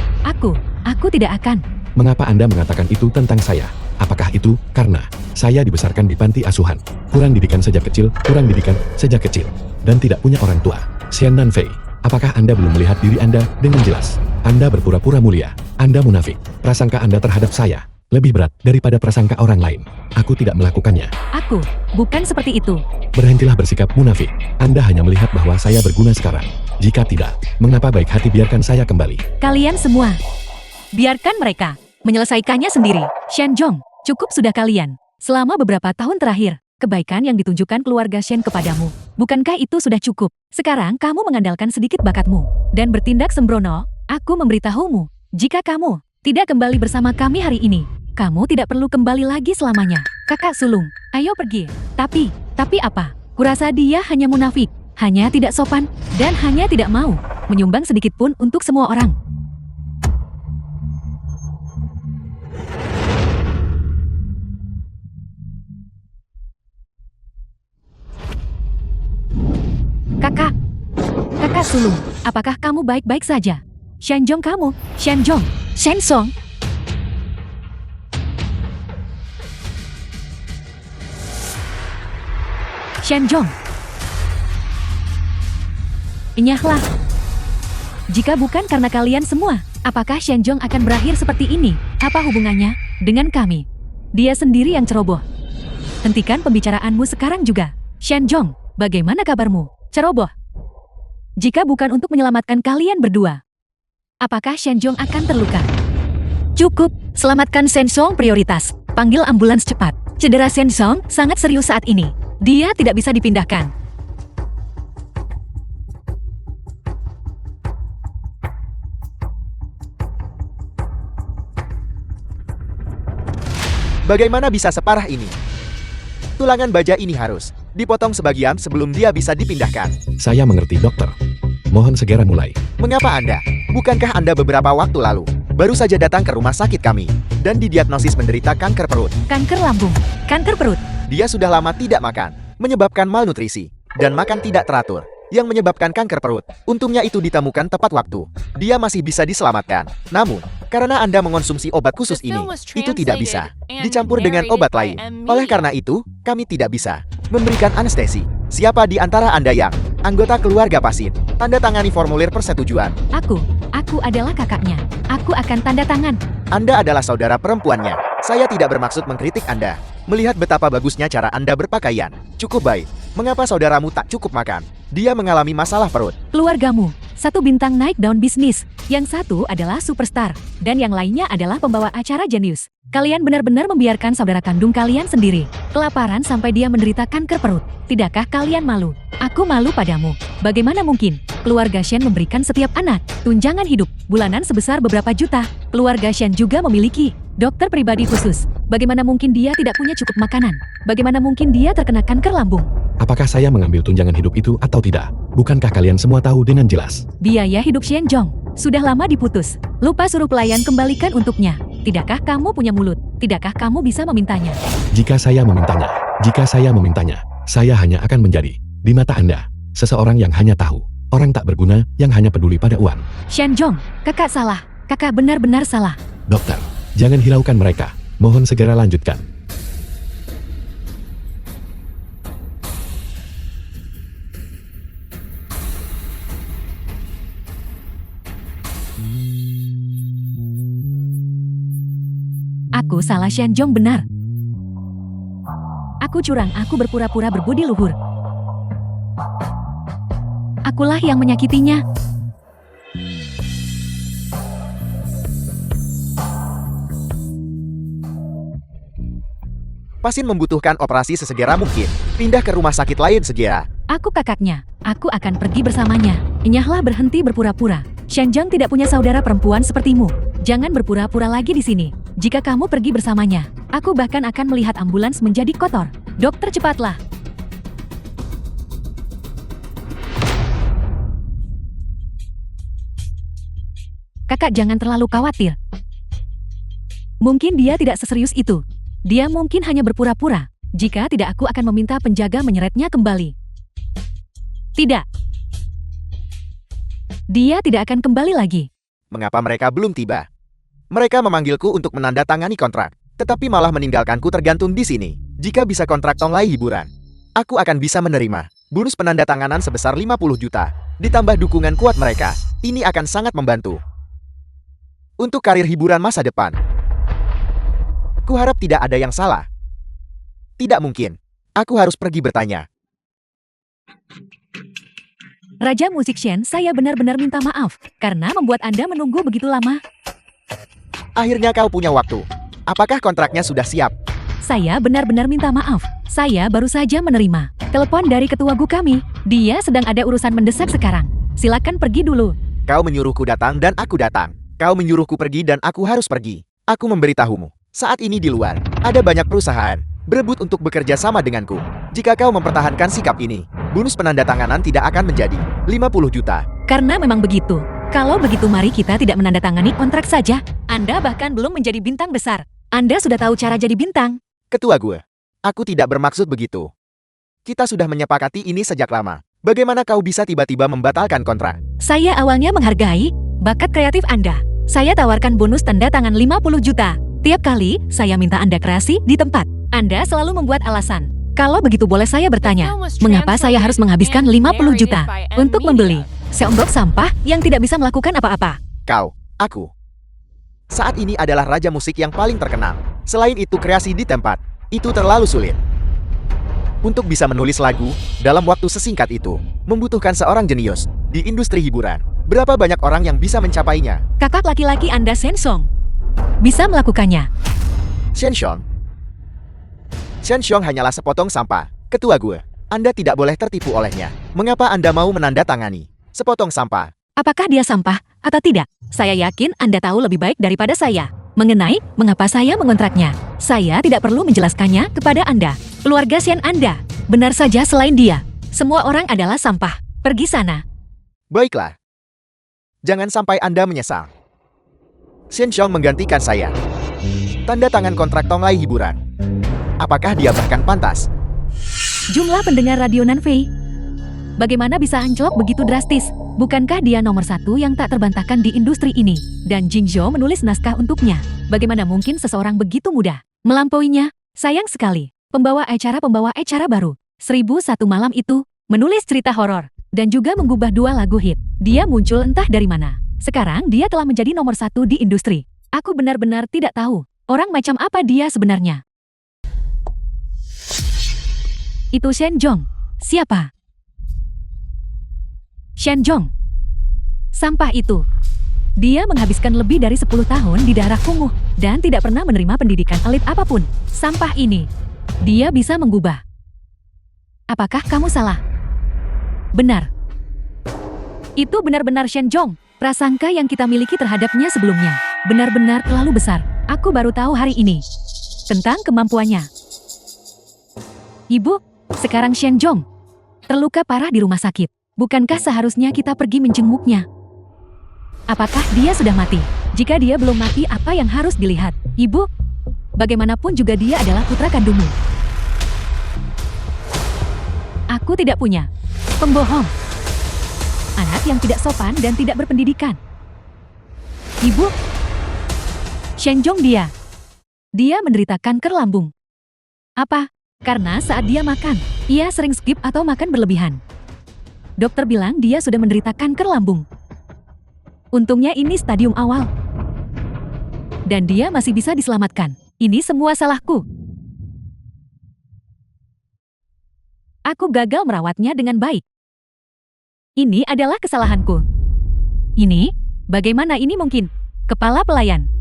Aku tidak akan. Mengapa Anda mengatakan itu tentang saya? Apakah itu karena saya dibesarkan di panti asuhan, kurang didikan sejak kecil, dan tidak punya orang tua? Xian Nanfei, apakah Anda belum melihat diri Anda dengan jelas? Anda berpura-pura mulia, Anda munafik. Prasangka Anda terhadap saya lebih berat daripada prasangka orang lain. Aku tidak melakukannya. Aku bukan seperti itu. Berhentilah bersikap munafik. Anda hanya melihat bahwa saya berguna sekarang. Jika tidak, mengapa baik hati biarkan saya kembali? Kalian semua, biarkan mereka menyelesaikannya sendiri. Shen Zhong, cukup sudah kalian. Selama beberapa tahun terakhir, kebaikan yang ditunjukkan keluarga Shen kepadamu, bukankah itu sudah cukup? Sekarang kamu mengandalkan sedikit bakatmu dan bertindak sembrono. Aku memberitahumu, jika kamu tidak kembali bersama kami hari ini, kamu tidak perlu kembali lagi selamanya. Kakak sulung, ayo pergi. Tapi apa? Kurasa dia hanya munafik, hanya tidak sopan, dan hanya tidak mau menyumbang sedikit pun untuk semua orang. Kakak sulung, apakah kamu baik-baik saja? Shen Zhong kamu, Shen Song. Shen Zhong. Enyahlah. Jika bukan karena kalian semua, apakah Shen Zhong akan berakhir seperti ini? Apa hubungannya dengan kami? Dia sendiri yang ceroboh. Hentikan pembicaraanmu sekarang juga. Shen Zhong, bagaimana kabarmu? Ceroboh. Jika bukan untuk menyelamatkan kalian berdua, apakah Shen Zhong akan terluka? Cukup, selamatkan Shen Zhong prioritas. Panggil ambulans cepat. Cedera Shen Zhong sangat serius saat ini. Dia tidak bisa dipindahkan. Bagaimana bisa separah ini? Tulangan baja ini harus dipotong sebagian sebelum dia bisa dipindahkan. Saya mengerti, dokter. Mohon segera mulai. Mengapa Anda? Bukankah Anda beberapa waktu lalu baru saja datang ke rumah sakit kami dan didiagnosis menderita kanker perut? Kanker lambung, kanker perut. Dia sudah lama tidak makan, menyebabkan malnutrisi, dan makan tidak teratur, yang menyebabkan kanker perut. Untungnya itu ditemukan tepat waktu. Dia masih bisa diselamatkan. Namun, karena Anda mengonsumsi obat khusus ini, itu tidak bisa dicampur dengan obat lain. Oleh karena itu, kami tidak bisa memberikan anestesi. Siapa di antara Anda yang anggota keluarga pasien? Tanda tangani formulir persetujuan. Aku adalah kakaknya. Aku akan tanda tangan. Anda adalah saudara perempuannya. Saya tidak bermaksud mengkritik Anda. Melihat betapa bagusnya cara Anda berpakaian. Cukup baik. Mengapa saudaramu tak cukup makan? Dia mengalami masalah perut. Keluargamu, satu bintang naik daun bisnis. Yang satu adalah superstar. Dan yang lainnya adalah pembawa acara jenius. Kalian benar-benar membiarkan saudara kandung kalian sendiri kelaparan sampai dia menderita kanker perut. Tidakkah kalian malu? Aku malu padamu. Bagaimana mungkin keluarga Shen memberikan setiap anak tunjangan hidup bulanan sebesar beberapa juta? Keluarga Shen juga memiliki dokter pribadi khusus. Bagaimana mungkin dia tidak punya cukup makanan? Bagaimana mungkin dia terkena kanker lambung? Apakah saya mengambil tunjangan hidup itu atau tidak? Bukankah kalian semua tahu dengan jelas? Biaya hidup Shen Zhong sudah lama diputus. Lupa suruh pelayan kembalikan untuknya. Tidakkah kamu punya mulut? Tidakkah kamu bisa memintanya? Jika saya memintanya, saya hanya akan menjadi, di mata Anda, seseorang yang hanya tahu, orang tak berguna yang hanya peduli pada uang. Shen Zhong, kakak salah. Kakak benar-benar salah. Dokter, jangan hiraukan mereka. Mohon segera lanjutkan. Aku salah, Shen Zhong benar. Aku curang, aku berpura-pura berbudi luhur. Akulah yang menyakitinya. Pasien membutuhkan operasi sesegera mungkin. Pindah ke rumah sakit lain segera. Aku kakaknya. Aku akan pergi bersamanya. Enyahlah berhenti berpura-pura. Shen Zhong tidak punya saudara perempuan sepertimu. Jangan berpura-pura lagi di sini. Jika kamu pergi bersamanya, aku bahkan akan melihat ambulans menjadi kotor. Dokter, cepatlah. Kakak jangan terlalu khawatir. Mungkin dia tidak seserius itu. Dia mungkin hanya berpura-pura. Jika tidak, aku akan meminta penjaga menyeretnya kembali. Tidak. Dia tidak akan kembali lagi. Mengapa mereka belum tiba? Mereka memanggilku untuk menandatangani kontrak, tetapi malah meninggalkanku tergantung di sini. Jika bisa kontrak Tonglai hiburan, aku akan bisa menerima bonus penandatanganan sebesar 50 juta, ditambah dukungan kuat mereka. Ini akan sangat membantu untuk karir hiburan masa depan. Kuharap tidak ada yang salah. Tidak mungkin. Aku harus pergi bertanya. Raja Musik Shen, saya benar-benar minta maaf karena membuat Anda menunggu begitu lama. Akhirnya kau punya waktu. Apakah kontraknya sudah siap? Saya benar-benar minta maaf. Saya baru saja menerima telepon dari ketua GU kami. Dia sedang ada urusan mendesak sekarang. Silakan pergi dulu. Kau menyuruhku datang dan aku datang. Kau menyuruhku pergi dan aku harus pergi. Aku memberitahumu. Saat ini di luar, ada banyak perusahaan berebut untuk bekerja sama denganku. Jika kau mempertahankan sikap ini, bonus penandatanganan tidak akan menjadi 50 juta. Karena memang begitu. Kalau begitu mari kita tidak menandatangani kontrak saja. Anda bahkan belum menjadi bintang besar. Anda sudah tahu cara jadi bintang. Ketua gue, aku tidak bermaksud begitu. Kita sudah menyepakati ini sejak lama. Bagaimana kau bisa tiba-tiba membatalkan kontrak? Saya awalnya menghargai bakat kreatif Anda. Saya tawarkan bonus tanda tangan 50 juta. Tiap kali saya minta Anda kreasi di tempat, Anda selalu membuat alasan. Kalau begitu boleh saya bertanya, mengapa saya harus menghabiskan 50 juta untuk membeli seonggok sampah yang tidak bisa melakukan apa-apa? Aku. Saat ini adalah raja musik yang paling terkenal. Selain itu kreasi di tempat, itu terlalu sulit. Untuk bisa menulis lagu, dalam waktu sesingkat itu, membutuhkan seorang jenius di industri hiburan. Berapa banyak orang yang bisa mencapainya? Kakak laki-laki Anda Shen Song bisa melakukannya. Shen Xiong hanyalah sepotong sampah. Ketua gue, Anda tidak boleh tertipu olehnya. Mengapa Anda mau menandatangani sepotong sampah? Apakah dia sampah atau tidak? Saya yakin Anda tahu lebih baik daripada saya mengenai mengapa saya mengontraknya. Saya tidak perlu menjelaskannya kepada Anda. Keluarga Shen Anda, benar saja selain dia, semua orang adalah sampah. Pergi sana. Baiklah. Jangan sampai Anda menyesal. Shen Xiong menggantikan saya. Tanda tangan kontrak Tonglai hiburan. Apakah dia bahkan pantas? Jumlah pendengar radio Nanfei, bagaimana bisa anjlok begitu drastis? Bukankah dia nomor satu yang tak terbantahkan di industri ini? Dan Jingzhou menulis naskah untuknya. Bagaimana mungkin seseorang begitu mudah melampauinya? Sayang sekali. Pembawa acara baru 1001 malam itu menulis cerita horor dan juga menggubah 2 lagu hit. Dia muncul entah dari mana. Sekarang dia telah menjadi nomor 1 di industri. Aku benar-benar tidak tahu orang macam apa dia sebenarnya. Itu Shen Zhong. Siapa? Shen Zhong. Sampah itu. Dia menghabiskan lebih dari 10 tahun di daerah kumuh dan tidak pernah menerima pendidikan elit apapun. Sampah ini. Dia bisa mengubah. Apakah kamu salah? Benar. Itu benar-benar Shen Zhong. Prasangka yang kita miliki terhadapnya sebelumnya benar-benar terlalu besar. Aku baru tahu hari ini tentang kemampuannya. Ibu, sekarang Shen Zhong terluka parah di rumah sakit. Bukankah seharusnya kita pergi menjenguknya? Apakah dia sudah mati? Jika dia belum mati, apa yang harus dilihat? Ibu, bagaimanapun juga dia adalah putra kandungmu. Aku tidak punya pembohong. Anak yang tidak sopan dan tidak berpendidikan. Ibu, Shen Zhong dia menderita kanker lambung. Apa? Karena saat dia makan, ia sering skip atau makan berlebihan. Dokter bilang dia sudah menderita kanker lambung. Untungnya ini stadium awal. Dan dia masih bisa diselamatkan. Ini semua salahku. Aku gagal merawatnya dengan baik. Ini adalah kesalahanku. Ini? Bagaimana ini mungkin? Kepala pelayan.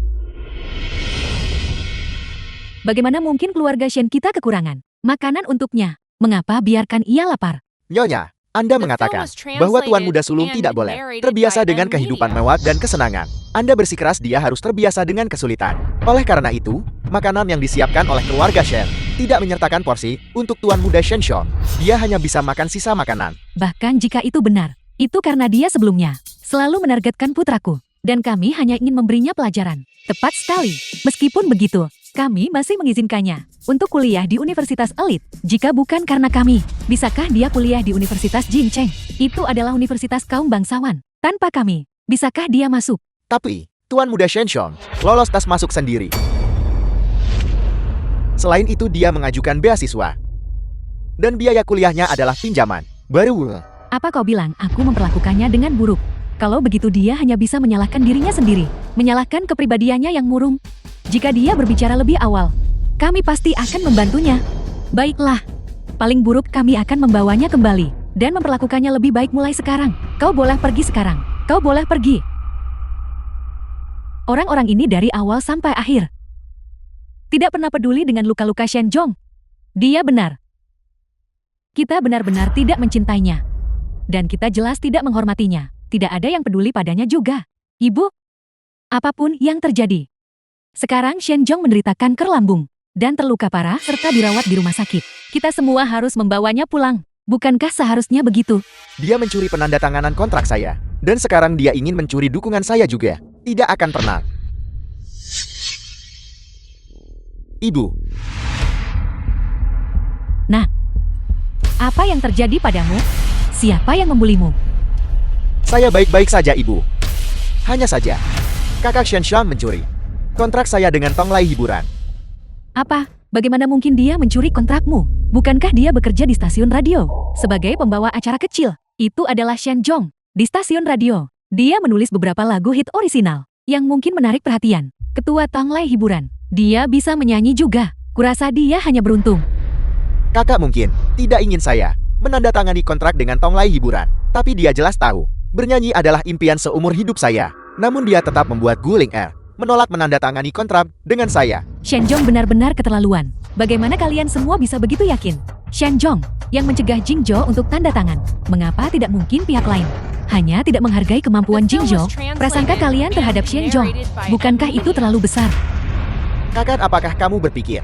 Bagaimana mungkin keluarga Shen kita kekurangan makanan untuknya? Mengapa biarkan ia lapar? Nyonya, Anda mengatakan bahwa Tuan Muda Sulung tidak boleh terbiasa dengan kehidupan mewah dan kesenangan. Anda bersikeras dia harus terbiasa dengan kesulitan. Oleh karena itu, makanan yang disiapkan oleh keluarga Shen tidak menyertakan porsi untuk Tuan Muda Shen Xiong. Dia hanya bisa makan sisa makanan. Bahkan jika itu benar, itu karena dia sebelumnya selalu menargetkan putraku. Dan kami hanya ingin memberinya pelajaran. Tepat sekali. Meskipun begitu, Kami masih mengizinkannya untuk kuliah di universitas elit. Jika bukan karena kami, bisakah dia kuliah di Universitas Jincheng? Itu adalah universitas kaum bangsawan. Tanpa kami, bisakah dia masuk? Tapi, Tuan Muda Shenxiong lolos tes masuk sendiri. Selain itu dia mengajukan beasiswa. Dan biaya kuliahnya adalah pinjaman. Baru. Apa kau bilang aku memperlakukannya dengan buruk? Kalau begitu dia hanya bisa menyalahkan dirinya sendiri. Menyalahkan kepribadiannya yang murung. Jika dia berbicara lebih awal, kami pasti akan membantunya. Baiklah. Paling buruk kami akan membawanya kembali. Dan memperlakukannya lebih baik mulai sekarang. Kau boleh pergi sekarang. Kau boleh pergi. Orang-orang ini dari awal sampai akhir tidak pernah peduli dengan luka-luka Shenjong. Dia benar. Kita benar-benar tidak mencintainya. Dan kita jelas tidak menghormatinya. Tidak ada yang peduli padanya juga. Ibu, apapun yang terjadi. Sekarang Shenjong menderita kanker lambung dan terluka parah serta dirawat di rumah sakit. Kita semua harus membawanya pulang. Bukankah seharusnya begitu? Dia mencuri penandatanganan kontrak saya. Dan sekarang dia ingin mencuri dukungan saya juga. Tidak akan pernah. Ibu. Nah, apa yang terjadi padamu? Siapa yang membulimu? Saya baik-baik saja, Ibu. Hanya saja, kakak Shenxiang mencuri kontrak saya dengan Tonglai Hiburan. Apa? Bagaimana mungkin dia mencuri kontrakmu? Bukankah dia bekerja di stasiun radio sebagai pembawa acara kecil? Itu adalah Shenjong. Di stasiun radio, dia menulis beberapa lagu hit orisinal yang mungkin menarik perhatian Ketua Tonglai Hiburan. Dia bisa menyanyi juga. Kurasa dia hanya beruntung. Kakak mungkin tidak ingin saya menandatangani kontrak dengan Tonglai Hiburan. Tapi dia jelas tahu, bernyanyi adalah impian seumur hidup saya. Namun dia tetap membuat Guling Air menolak menandatangani kontrak dengan saya. Shenjong benar-benar keterlaluan. Bagaimana kalian semua bisa begitu yakin? Shenjong yang mencegah Jingzhou untuk tanda tangan. Mengapa tidak mungkin pihak lain? Hanya tidak menghargai kemampuan Jingzhou. Prasangka kalian terhadap Shenjong, bukankah itu terlalu besar? Kakak, apakah kamu berpikir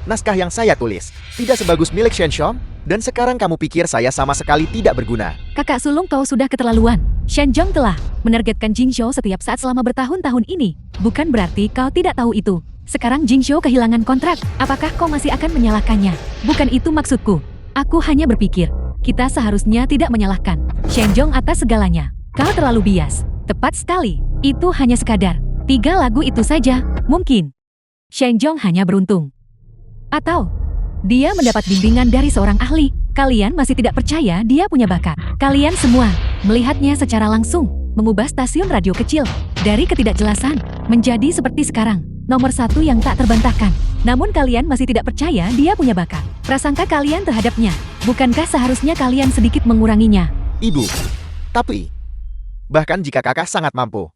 naskah yang saya tulis tidak sebagus milik Shenxiang? Dan sekarang kamu pikir saya sama sekali tidak berguna? Kakak sulung, kau sudah keterlaluan. Shenjong telah menargetkan Jingzhou setiap saat selama bertahun-tahun ini. Bukan berarti kau tidak tahu itu. Sekarang Jingzhou kehilangan kontrak. Apakah kau masih akan menyalahkannya? Bukan itu maksudku. Aku hanya berpikir, kita seharusnya tidak menyalahkan Shenjong atas segalanya. Kau terlalu bias. Tepat sekali. Itu hanya sekadar 3 lagu itu saja. Mungkin Shenjong hanya beruntung. Atau dia mendapat bimbingan dari seorang ahli. Kalian masih tidak percaya dia punya bakat. Kalian semua melihatnya secara langsung mengubah stasiun radio kecil dari ketidakjelasan menjadi seperti sekarang. Nomor 1 yang tak terbantahkan. Namun kalian masih tidak percaya dia punya bakat. Prasangka kalian terhadapnya. Bukankah seharusnya kalian sedikit menguranginya? Ibu, tapi bahkan jika kakak sangat mampu,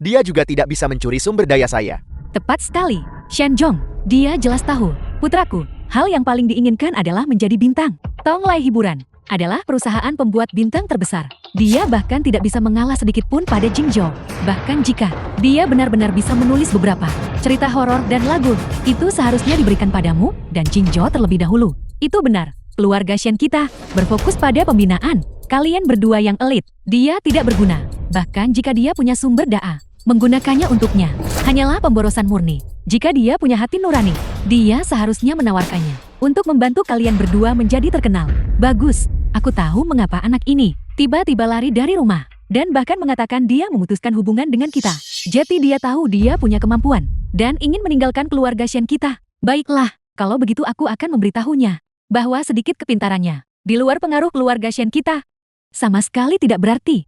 dia juga tidak bisa mencuri sumber daya saya. Tepat sekali, Shenjong. Dia jelas tahu, putraku, hal yang paling diinginkan adalah menjadi bintang. Tonglai Hiburan adalah perusahaan pembuat bintang terbesar. Dia bahkan tidak bisa mengalah sedikit pun pada Jingzhou. Bahkan jika dia benar-benar bisa menulis beberapa cerita horor dan lagu, itu seharusnya diberikan padamu dan Jingzhou terlebih dahulu. Itu benar. Keluarga Shen kita berfokus pada pembinaan. Kalian berdua yang elit. Dia tidak berguna. Bahkan jika dia punya sumber daya, menggunakannya untuknya hanyalah pemborosan murni. Jika dia punya hati nurani, dia seharusnya menawarkannya untuk membantu kalian berdua menjadi terkenal. Bagus, aku tahu mengapa anak ini tiba-tiba lari dari rumah dan bahkan mengatakan dia memutuskan hubungan dengan kita. Jadi dia tahu dia punya kemampuan dan ingin meninggalkan keluarga Shen kita. Baiklah, kalau begitu aku akan memberitahunya bahwa sedikit kepintarannya di luar pengaruh keluarga Shen kita sama sekali tidak berarti.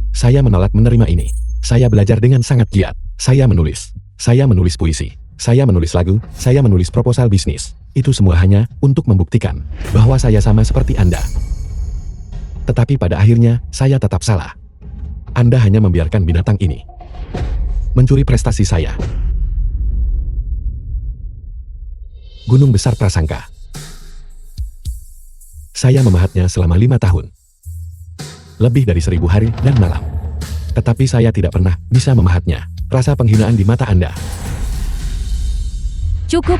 Saya menolak menerima ini. Saya belajar dengan sangat giat. Saya menulis puisi. Saya menulis lagu. Saya menulis proposal bisnis. Itu semua hanya untuk membuktikan bahwa saya sama seperti Anda. Tetapi pada akhirnya, saya tetap salah. Anda hanya membiarkan binatang ini mencuri prestasi saya. Gunung besar prasangka. Saya memahatnya selama 5 tahun. Lebih dari 1000 hari dan malam. Tetapi saya tidak pernah bisa memahatnya. Rasa penghinaan di mata Anda. Cukup.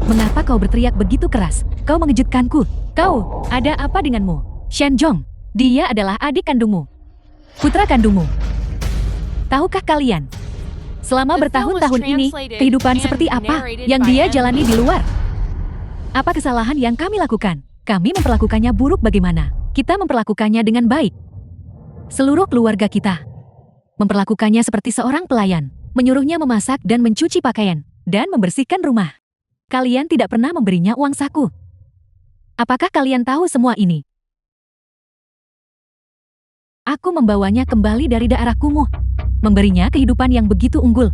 Mengapa kau berteriak begitu keras? Kau mengejutkanku. Kau, ada apa denganmu? Shenjong, dia adalah adik kandungmu. Putra kandungmu. Tahukah kalian? Selama The film was bertahun-tahun ini, translated kehidupan and seperti apa narrated yang by dia M. jalani di luar? Apa kesalahan yang kami lakukan? Kami memperlakukannya buruk bagaimana? Kita memperlakukannya dengan baik. Seluruh keluarga kita memperlakukannya seperti seorang pelayan, menyuruhnya memasak dan mencuci pakaian, dan membersihkan rumah. Kalian tidak pernah memberinya uang saku. Apakah kalian tahu semua ini? Aku membawanya kembali dari daerah kumuh, memberinya kehidupan yang begitu unggul.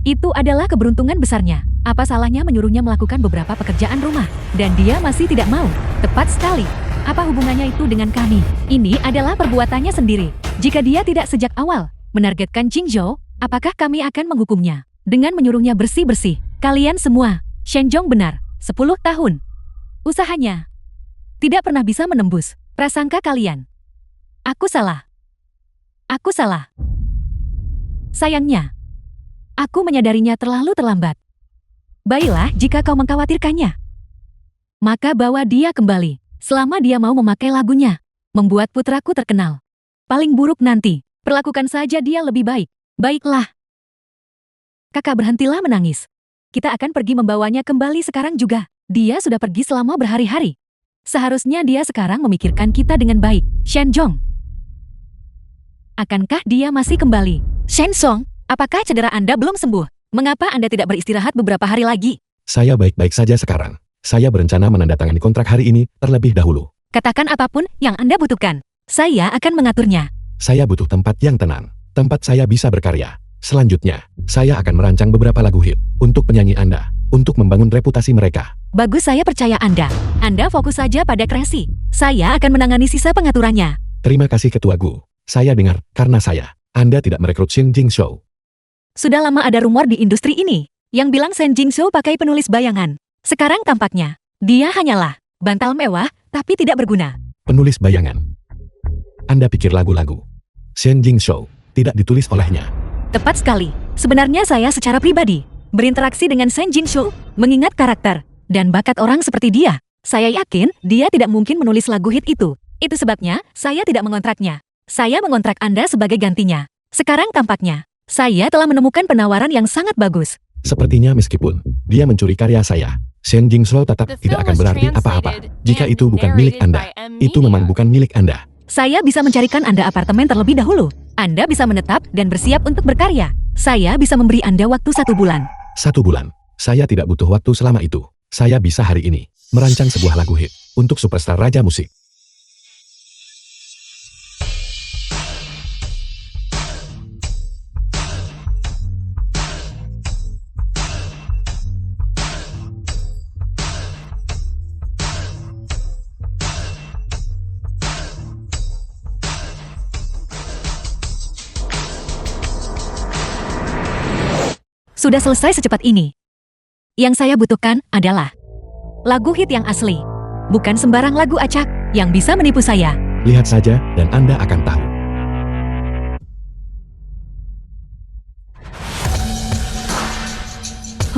Itu adalah keberuntungan besarnya. Apa salahnya menyuruhnya melakukan beberapa pekerjaan rumah, dan dia masih tidak mau? Tepat sekali. Apa hubungannya itu dengan kami? Ini adalah perbuatannya sendiri. Jika dia tidak sejak awal menargetkan Jingzhou, apakah kami akan menghukumnya dengan menyuruhnya bersih-bersih? Kalian semua, Shenjong benar, 10 tahun. Usahanya tidak pernah bisa menembus prasangka kalian. Aku salah. Aku salah. Sayangnya, aku menyadarinya terlalu terlambat. Baiklah jika kau mengkhawatirkannya. Maka bawa dia kembali, selama dia mau memakai lagunya, membuat putraku terkenal. Paling buruk nanti, perlakukan saja dia lebih baik. Baiklah. Kakak berhentilah menangis. Kita akan pergi membawanya kembali sekarang juga. Dia sudah pergi selama berhari-hari. Seharusnya dia sekarang memikirkan kita dengan baik. Shenjong. Akankah dia masih kembali? Shensong, apakah cedera Anda belum sembuh? Mengapa Anda tidak beristirahat beberapa hari lagi? Saya baik-baik saja sekarang. Saya berencana menandatangani kontrak hari ini terlebih dahulu. Katakan apapun yang Anda butuhkan. Saya akan mengaturnya. Saya butuh tempat yang tenang. Tempat saya bisa berkarya. Selanjutnya, saya akan merancang beberapa lagu hit untuk penyanyi Anda, untuk membangun reputasi mereka. Bagus, saya percaya Anda. Anda fokus saja pada kreasi. Saya akan menangani sisa pengaturannya. Terima kasih Ketua Gu. Saya dengar, karena Anda tidak merekrut Shen Jingzhou. Sudah lama ada rumor di industri ini yang bilang Shen Jingzhou pakai penulis bayangan. Sekarang tampaknya, dia hanyalah bantal mewah, tapi tidak berguna. Penulis bayangan. Anda pikir lagu-lagu Shen Jingzhou tidak ditulis olehnya? Tepat sekali. Sebenarnya saya secara pribadi berinteraksi dengan Shen Jingzhou, mengingat karakter dan bakat orang seperti dia. Saya yakin dia tidak mungkin menulis lagu hit itu. Itu sebabnya saya tidak mengontraknya. Saya mengontrak Anda sebagai gantinya. Sekarang tampaknya, saya telah menemukan penawaran yang sangat bagus. Sepertinya meskipun dia mencuri karya saya, Shen Jingzhou tetap The tidak film akan was berarti apa-apa translated jika and itu bukan milik narrated Anda. by M. Itu memang Media. bukan milik Anda. Saya bisa mencarikan Anda apartemen terlebih dahulu. Anda bisa menetap dan bersiap untuk berkarya. Saya bisa memberi Anda waktu 1 bulan. 1 bulan. Saya tidak butuh waktu selama itu. Saya bisa hari ini merancang sebuah lagu hit untuk superstar raja musik. Sudah selesai secepat ini. Yang saya butuhkan adalah lagu hit yang asli. Bukan sembarang lagu acak yang bisa menipu saya. Lihat saja dan Anda akan tahu.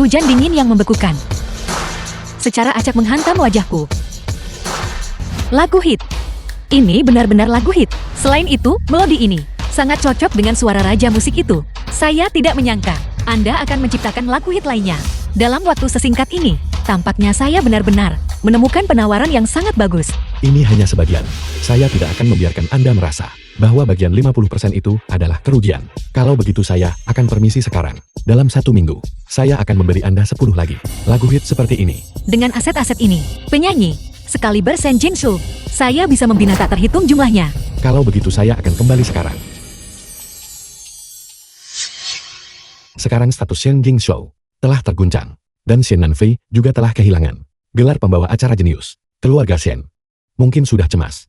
Hujan dingin yang membekukan. Secara acak menghantam wajahku. Lagu hit. Ini benar-benar lagu hit. Selain itu, melodi ini sangat cocok dengan suara raja musik itu. Saya tidak menyangka Anda akan menciptakan lagu hit lainnya. Dalam waktu sesingkat ini, tampaknya saya benar-benar menemukan penawaran yang sangat bagus. Ini hanya sebagian. Saya tidak akan membiarkan Anda merasa bahwa bagian 50% itu adalah kerugian. Kalau begitu saya akan permisi sekarang. Dalam 1 minggu, saya akan memberi Anda 10 lagi lagu hit seperti ini. Dengan aset-aset ini, penyanyi sekaliber Shen Jingzhou, saya bisa membina tak terhitung jumlahnya. Kalau begitu saya akan kembali sekarang. Sekarang status Shen Jingzhou telah terguncang, dan Shen Nanfei juga telah kehilangan gelar pembawa acara jenius. Keluarga Shen mungkin sudah cemas.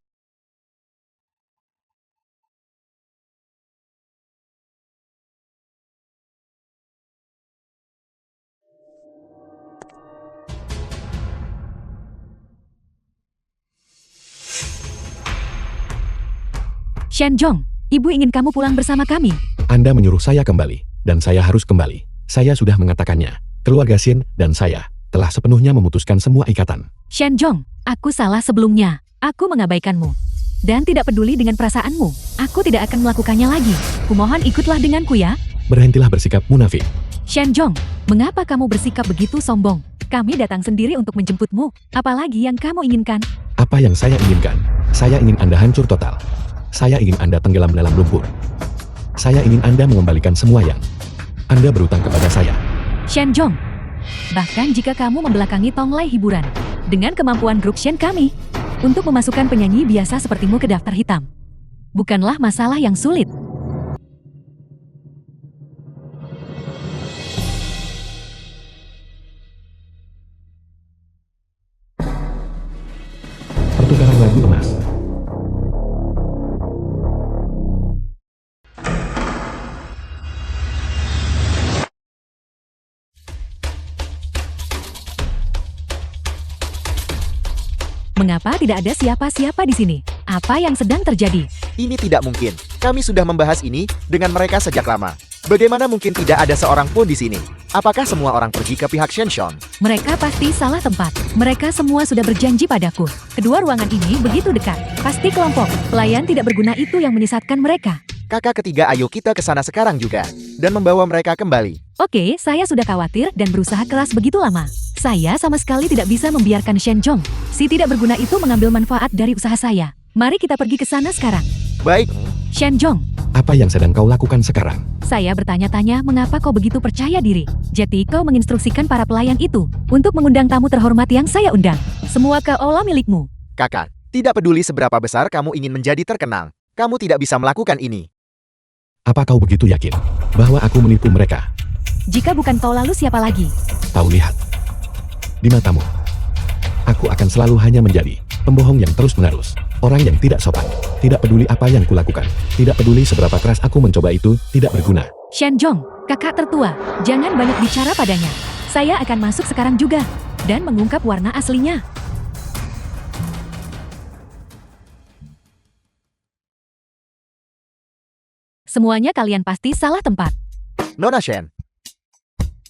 Shenjong, ibu ingin kamu pulang bersama kami. Anda menyuruh saya kembali, dan saya harus kembali. Saya sudah mengatakannya. Keluarga Shen dan saya telah sepenuhnya memutuskan semua ikatan. Shenjong, aku salah sebelumnya. Aku mengabaikanmu. Dan tidak peduli dengan perasaanmu. Aku tidak akan melakukannya lagi. Kumohon ikutlah denganku ya. Berhentilah bersikap munafik. Shenjong, mengapa kamu bersikap begitu sombong? Kami datang sendiri untuk menjemputmu. Apalagi yang kamu inginkan? Apa yang saya inginkan? Saya ingin Anda hancur total. Saya ingin Anda tenggelam dalam lumpur. Saya ingin Anda mengembalikan semua yang Anda berutang kepada saya. Shenjong, bahkan jika kamu membelakangi Tonglai Hiburan dengan kemampuan grup Shen kami untuk memasukkan penyanyi biasa sepertimu ke daftar hitam, bukanlah masalah yang sulit. Pertukaran lagu emas. Mengapa tidak ada siapa-siapa di sini? Apa yang sedang terjadi? Ini tidak mungkin. Kami sudah membahas ini dengan mereka sejak lama. Bagaimana mungkin tidak ada seorang pun di sini? Apakah semua orang pergi ke pihak Shenshon? Mereka pasti salah tempat. Mereka semua sudah berjanji padaku. Kedua ruangan ini begitu dekat. Pasti kelompok pelayan tidak berguna itu yang menyesatkan mereka. Kakak ketiga, ayo kita ke sana sekarang juga. Dan membawa mereka kembali. Oke, saya sudah khawatir dan berusaha keras begitu lama. Saya sama sekali tidak bisa membiarkan Shenjong, si tidak berguna itu mengambil manfaat dari usaha saya. Mari kita pergi ke sana sekarang. Baik, Shenjong, Apa yang sedang kau lakukan sekarang? saya bertanya-tanya mengapa kau begitu percaya diri. Jadi kau menginstruksikan para pelayan itu untuk mengundang tamu terhormat yang saya undang. Semua keolah milikmu. kakak. Tidak peduli seberapa besar kamu ingin menjadi terkenal. Kamu tidak bisa melakukan ini. Apa kau begitu yakin bahwa aku menipu mereka? Jika bukan kau lalu siapa lagi? Tahu lihat. Di matamu. Aku akan selalu hanya menjadi pembohong yang terus-menerus. Orang yang tidak sopan. Tidak peduli apa yang kulakukan. Tidak peduli seberapa keras aku mencoba itu, tidak berguna. Shenjong, kakak tertua, jangan banyak bicara padanya. Saya akan masuk sekarang juga dan mengungkap warna aslinya. Semuanya kalian pasti salah tempat. Nona Shen,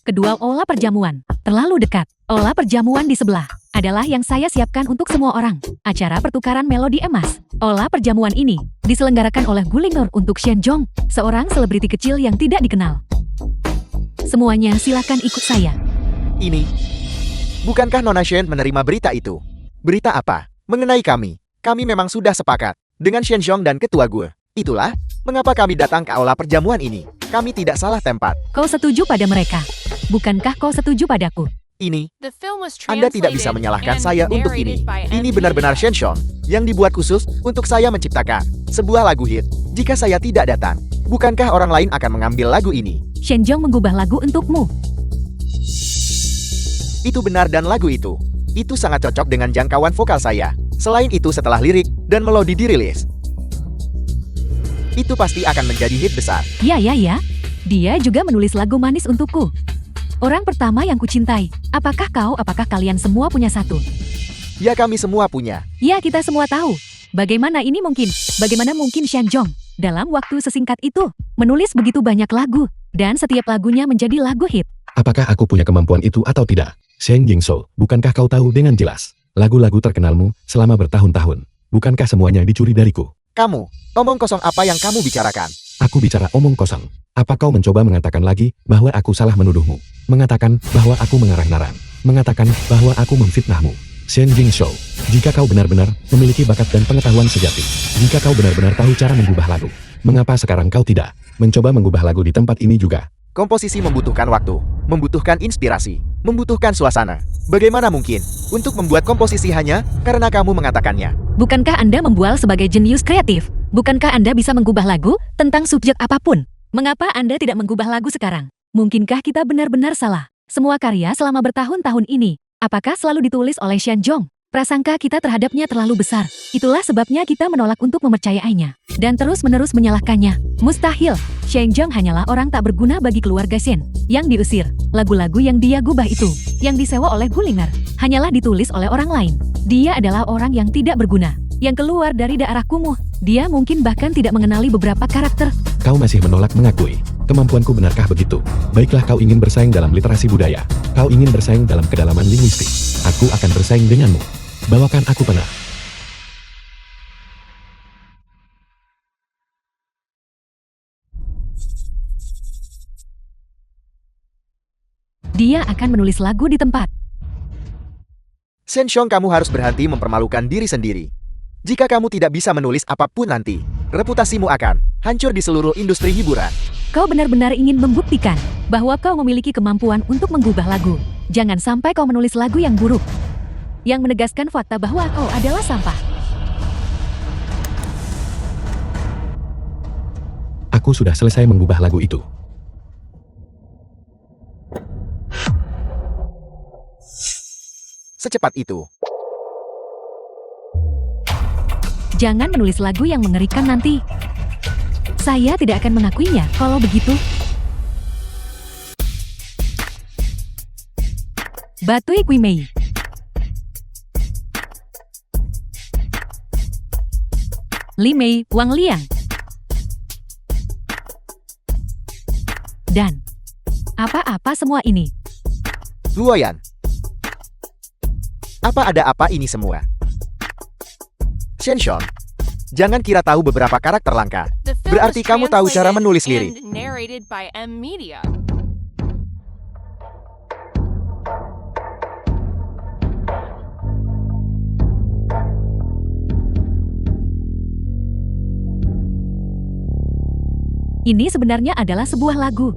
Kedua olah perjamuan terlalu dekat. Olah perjamuan di sebelah adalah yang saya siapkan untuk semua orang. Acara pertukaran melodi emas. Olah perjamuan ini diselenggarakan oleh Gulingnor untuk Shenjong, seorang selebriti kecil yang tidak dikenal. Semuanya silakan ikut saya. ini. Bukankah Nona Shen menerima berita itu? Berita apa? Mengenai kami. Kami memang sudah sepakat dengan Shenjong dan ketua gue. Itulah mengapa kami datang ke aula perjamuan ini. Kami tidak salah tempat. Kau setuju pada mereka? Bukankah kau setuju padaku? Ini, The film was Anda tidak bisa translated menyalahkan and saya untuk narrated ini. by Ini M. benar-benar Shenshong yang dibuat khusus untuk saya menciptakan sebuah lagu hit. Jika saya tidak datang, bukankah orang lain akan mengambil lagu ini? Shenjong mengubah lagu untukmu. Itu benar dan lagu itu sangat cocok dengan jangkauan vokal saya. Selain itu setelah lirik dan melodi dirilis, itu pasti akan menjadi hit besar. Ya. Dia juga menulis lagu manis untukku. Orang pertama yang kucintai. Apakah kalian semua punya satu? Ya, kami semua punya. Ya, kita semua tahu. Bagaimana ini mungkin? Bagaimana mungkin Shenjong dalam waktu sesingkat itu menulis begitu banyak lagu dan setiap lagunya menjadi lagu hit? Apakah aku punya kemampuan itu atau tidak? Shen Jingshou, bukankah kau tahu dengan jelas lagu-lagu terkenalmu selama bertahun-tahun? Bukankah semuanya dicuri dariku? Kamu, omong kosong apa yang kamu bicarakan? Aku bicara omong kosong. Apa kau mencoba mengatakan lagi bahwa aku salah menuduhmu? Mengatakan bahwa aku mengarang-narang? Mengatakan bahwa aku memfitnahmu? Shen Jingshou, jika kau benar-benar memiliki bakat dan pengetahuan sejati, jika kau benar-benar tahu cara mengubah lagu, mengapa sekarang kau tidak mencoba mengubah lagu di tempat ini juga? Komposisi membutuhkan waktu, membutuhkan inspirasi, membutuhkan suasana. Bagaimana mungkin untuk membuat komposisi hanya karena kamu mengatakannya? Bukankah Anda membual sebagai jenius kreatif? Bukankah Anda bisa mengubah lagu tentang subjek apapun? Mengapa Anda tidak mengubah lagu sekarang? Mungkinkah kita benar-benar salah? Semua karya selama bertahun-tahun ini, apakah selalu ditulis oleh Shenjong? Prasangka kita terhadapnya terlalu besar. Itulah sebabnya kita menolak untuk mempercayainya. Dan terus-menerus menyalahkannya. Mustahil. Shenjong hanyalah orang tak berguna bagi keluarga Shen. Yang diusir. Lagu-lagu yang dia gubah itu, yang disewa oleh Gulingnor, hanyalah ditulis oleh orang lain. Dia adalah orang yang tidak berguna. Yang keluar dari daerah kumuh. Dia mungkin bahkan tidak mengenali beberapa karakter. Kau masih menolak mengakui kemampuanku, benarkah begitu? Baiklah, kau ingin bersaing dalam literasi budaya. Kau ingin bersaing dalam kedalaman linguistik. Aku akan bersaing denganmu. Bawakan aku panah. dia akan menulis lagu di tempat. Shen Xiong, kamu harus berhenti mempermalukan diri sendiri. Jika kamu tidak bisa menulis apapun nanti, reputasimu akan hancur di seluruh industri hiburan. Kau benar-benar ingin membuktikan bahwa kau memiliki kemampuan untuk mengubah lagu. Jangan sampai kau menulis lagu yang buruk, yang menegaskan fakta bahwa kau adalah sampah. Aku sudah selesai mengubah lagu itu. Secepat itu. Jangan menulis lagu yang mengerikan nanti. Saya tidak akan mengakuinya kalau begitu. Batui Kui Mei. Li Mei Wang Liang. Dan apa-apa semua ini? Luoyan. Apa ada apa ini semua? Shen Xiong, jangan kira tahu beberapa karakter langka. The film Berarti was kamu tahu cara translated menulis lirik. and narrated by M Media. Ini sebenarnya adalah sebuah lagu.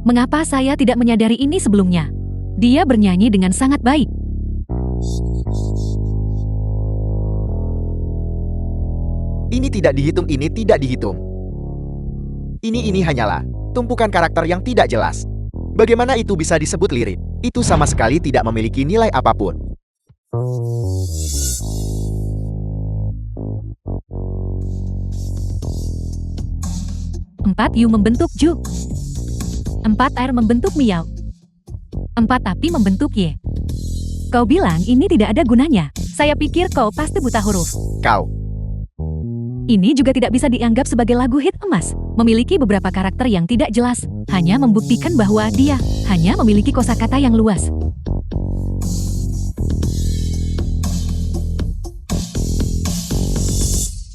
Mengapa saya tidak menyadari ini sebelumnya? Dia bernyanyi dengan sangat baik. Ini tidak dihitung, ini tidak dihitung. Ini hanyalah tumpukan karakter yang tidak jelas. Bagaimana itu bisa disebut lirik? Itu sama sekali tidak memiliki nilai apapun. Empat Yu membentuk Ju. 4 air membentuk Miao. 4 api membentuk Ye. Kau bilang ini tidak ada gunanya. Saya pikir kau pasti buta huruf. Kau. Ini juga tidak bisa dianggap sebagai lagu hit emas. Memiliki beberapa karakter yang tidak jelas. Hanya membuktikan bahwa dia hanya memiliki kosakata yang luas.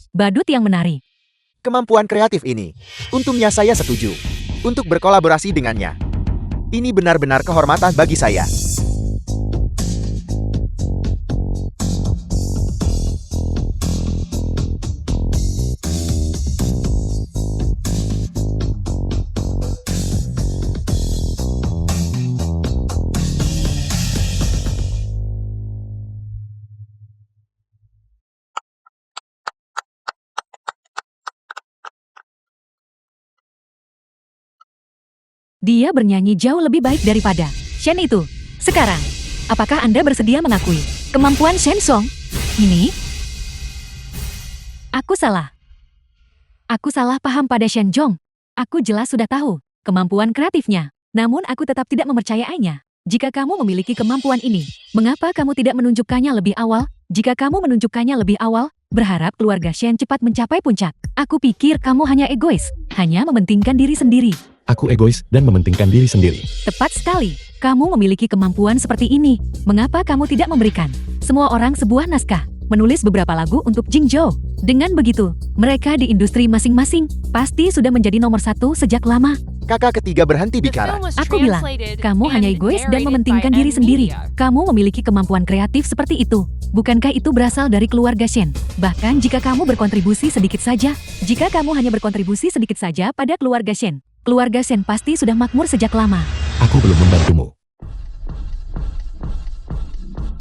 Badut yang menari. Kemampuan kreatif ini. Untungnya saya setuju untuk berkolaborasi dengannya. Ini benar-benar kehormatan bagi saya. Dia bernyanyi jauh lebih baik daripada Shen itu. Sekarang, apakah Anda bersedia mengakui kemampuan Shen Xiong ini? Aku salah. Aku salah paham pada Shen Zhong. Aku jelas sudah tahu kemampuan kreatifnya. Namun aku tetap tidak mempercayainya. Jika kamu memiliki kemampuan ini, mengapa kamu tidak menunjukkannya lebih awal? Jika kamu menunjukkannya lebih awal, berharap keluarga Shen cepat mencapai puncak. Aku pikir kamu hanya egois, hanya mementingkan diri sendiri. Aku egois dan mementingkan diri sendiri. Tepat sekali. Kamu memiliki kemampuan seperti ini. Mengapa kamu tidak memberikan semua orang sebuah naskah, menulis beberapa lagu untuk Jingzhou? Dengan begitu, mereka di industri masing-masing pasti sudah menjadi nomor 1 sejak lama. Kakak ketiga berhenti The bicara. film was Aku bilang, translated kamu hanya and egois dan narrated mementingkan by diri M sendiri. Media. Kamu memiliki kemampuan kreatif seperti itu. Bukankah itu berasal dari keluarga Shen? Bahkan jika kamu berkontribusi sedikit saja, jika kamu hanya berkontribusi sedikit saja pada keluarga Shen, keluarga Shen pasti sudah makmur sejak lama. Aku belum membantumu.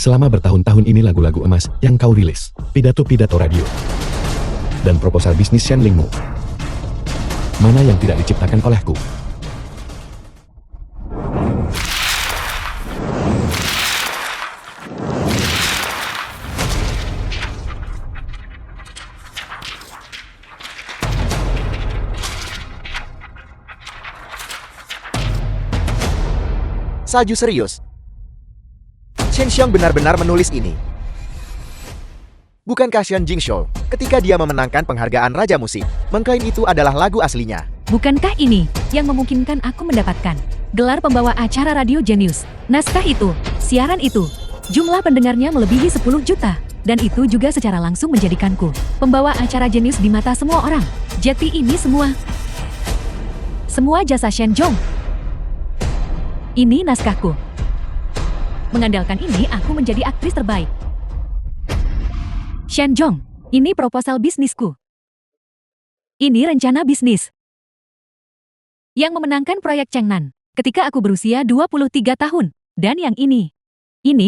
Selama bertahun-tahun ini lagu-lagu emas yang kau rilis, pidato-pidato radio, dan proposal bisnis Shenlingmu. Mana yang tidak diciptakan olehku? Salju serius. Shen Xiong benar-benar menulis ini. Bukankah Shen Jingzhou, ketika dia memenangkan penghargaan Raja Musik, mengklaim itu adalah lagu aslinya? Bukankah ini yang memungkinkan aku mendapatkan gelar pembawa acara Radio Genius? Naskah itu, siaran itu, jumlah pendengarnya melebihi 10 juta. Dan itu juga secara langsung menjadikanku pembawa acara Genius di mata semua orang. Jadi ini semua jasa Shen Zhong. Ini naskahku. Mengandalkan ini, aku menjadi aktris terbaik. Shen Zhong, ini proposal bisnisku. Ini rencana bisnis yang memenangkan proyek Chengnan ketika aku berusia 23 tahun. Dan yang ini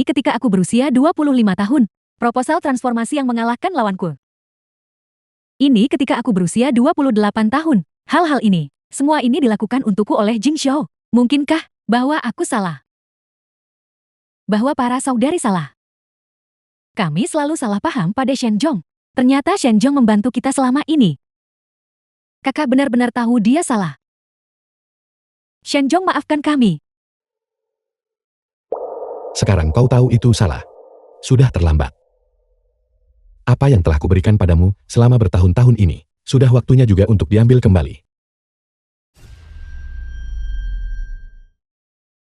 ketika aku berusia 25 tahun. Proposal transformasi yang mengalahkan lawanku. Ini ketika aku berusia 28 tahun. Hal-hal ini, semua ini dilakukan untukku oleh Jing Zhou. Mungkinkah bahwa aku salah? Bahwa para saudari salah? Kami selalu salah paham pada Shen Zhong. Ternyata Shen Zhong membantu kita selama ini. Kakak benar-benar tahu dia salah. Shen Zhong, maafkan kami. Sekarang kau tahu itu salah. Sudah terlambat. Apa yang telah kuberikan padamu selama bertahun-tahun ini, sudah waktunya juga untuk diambil kembali.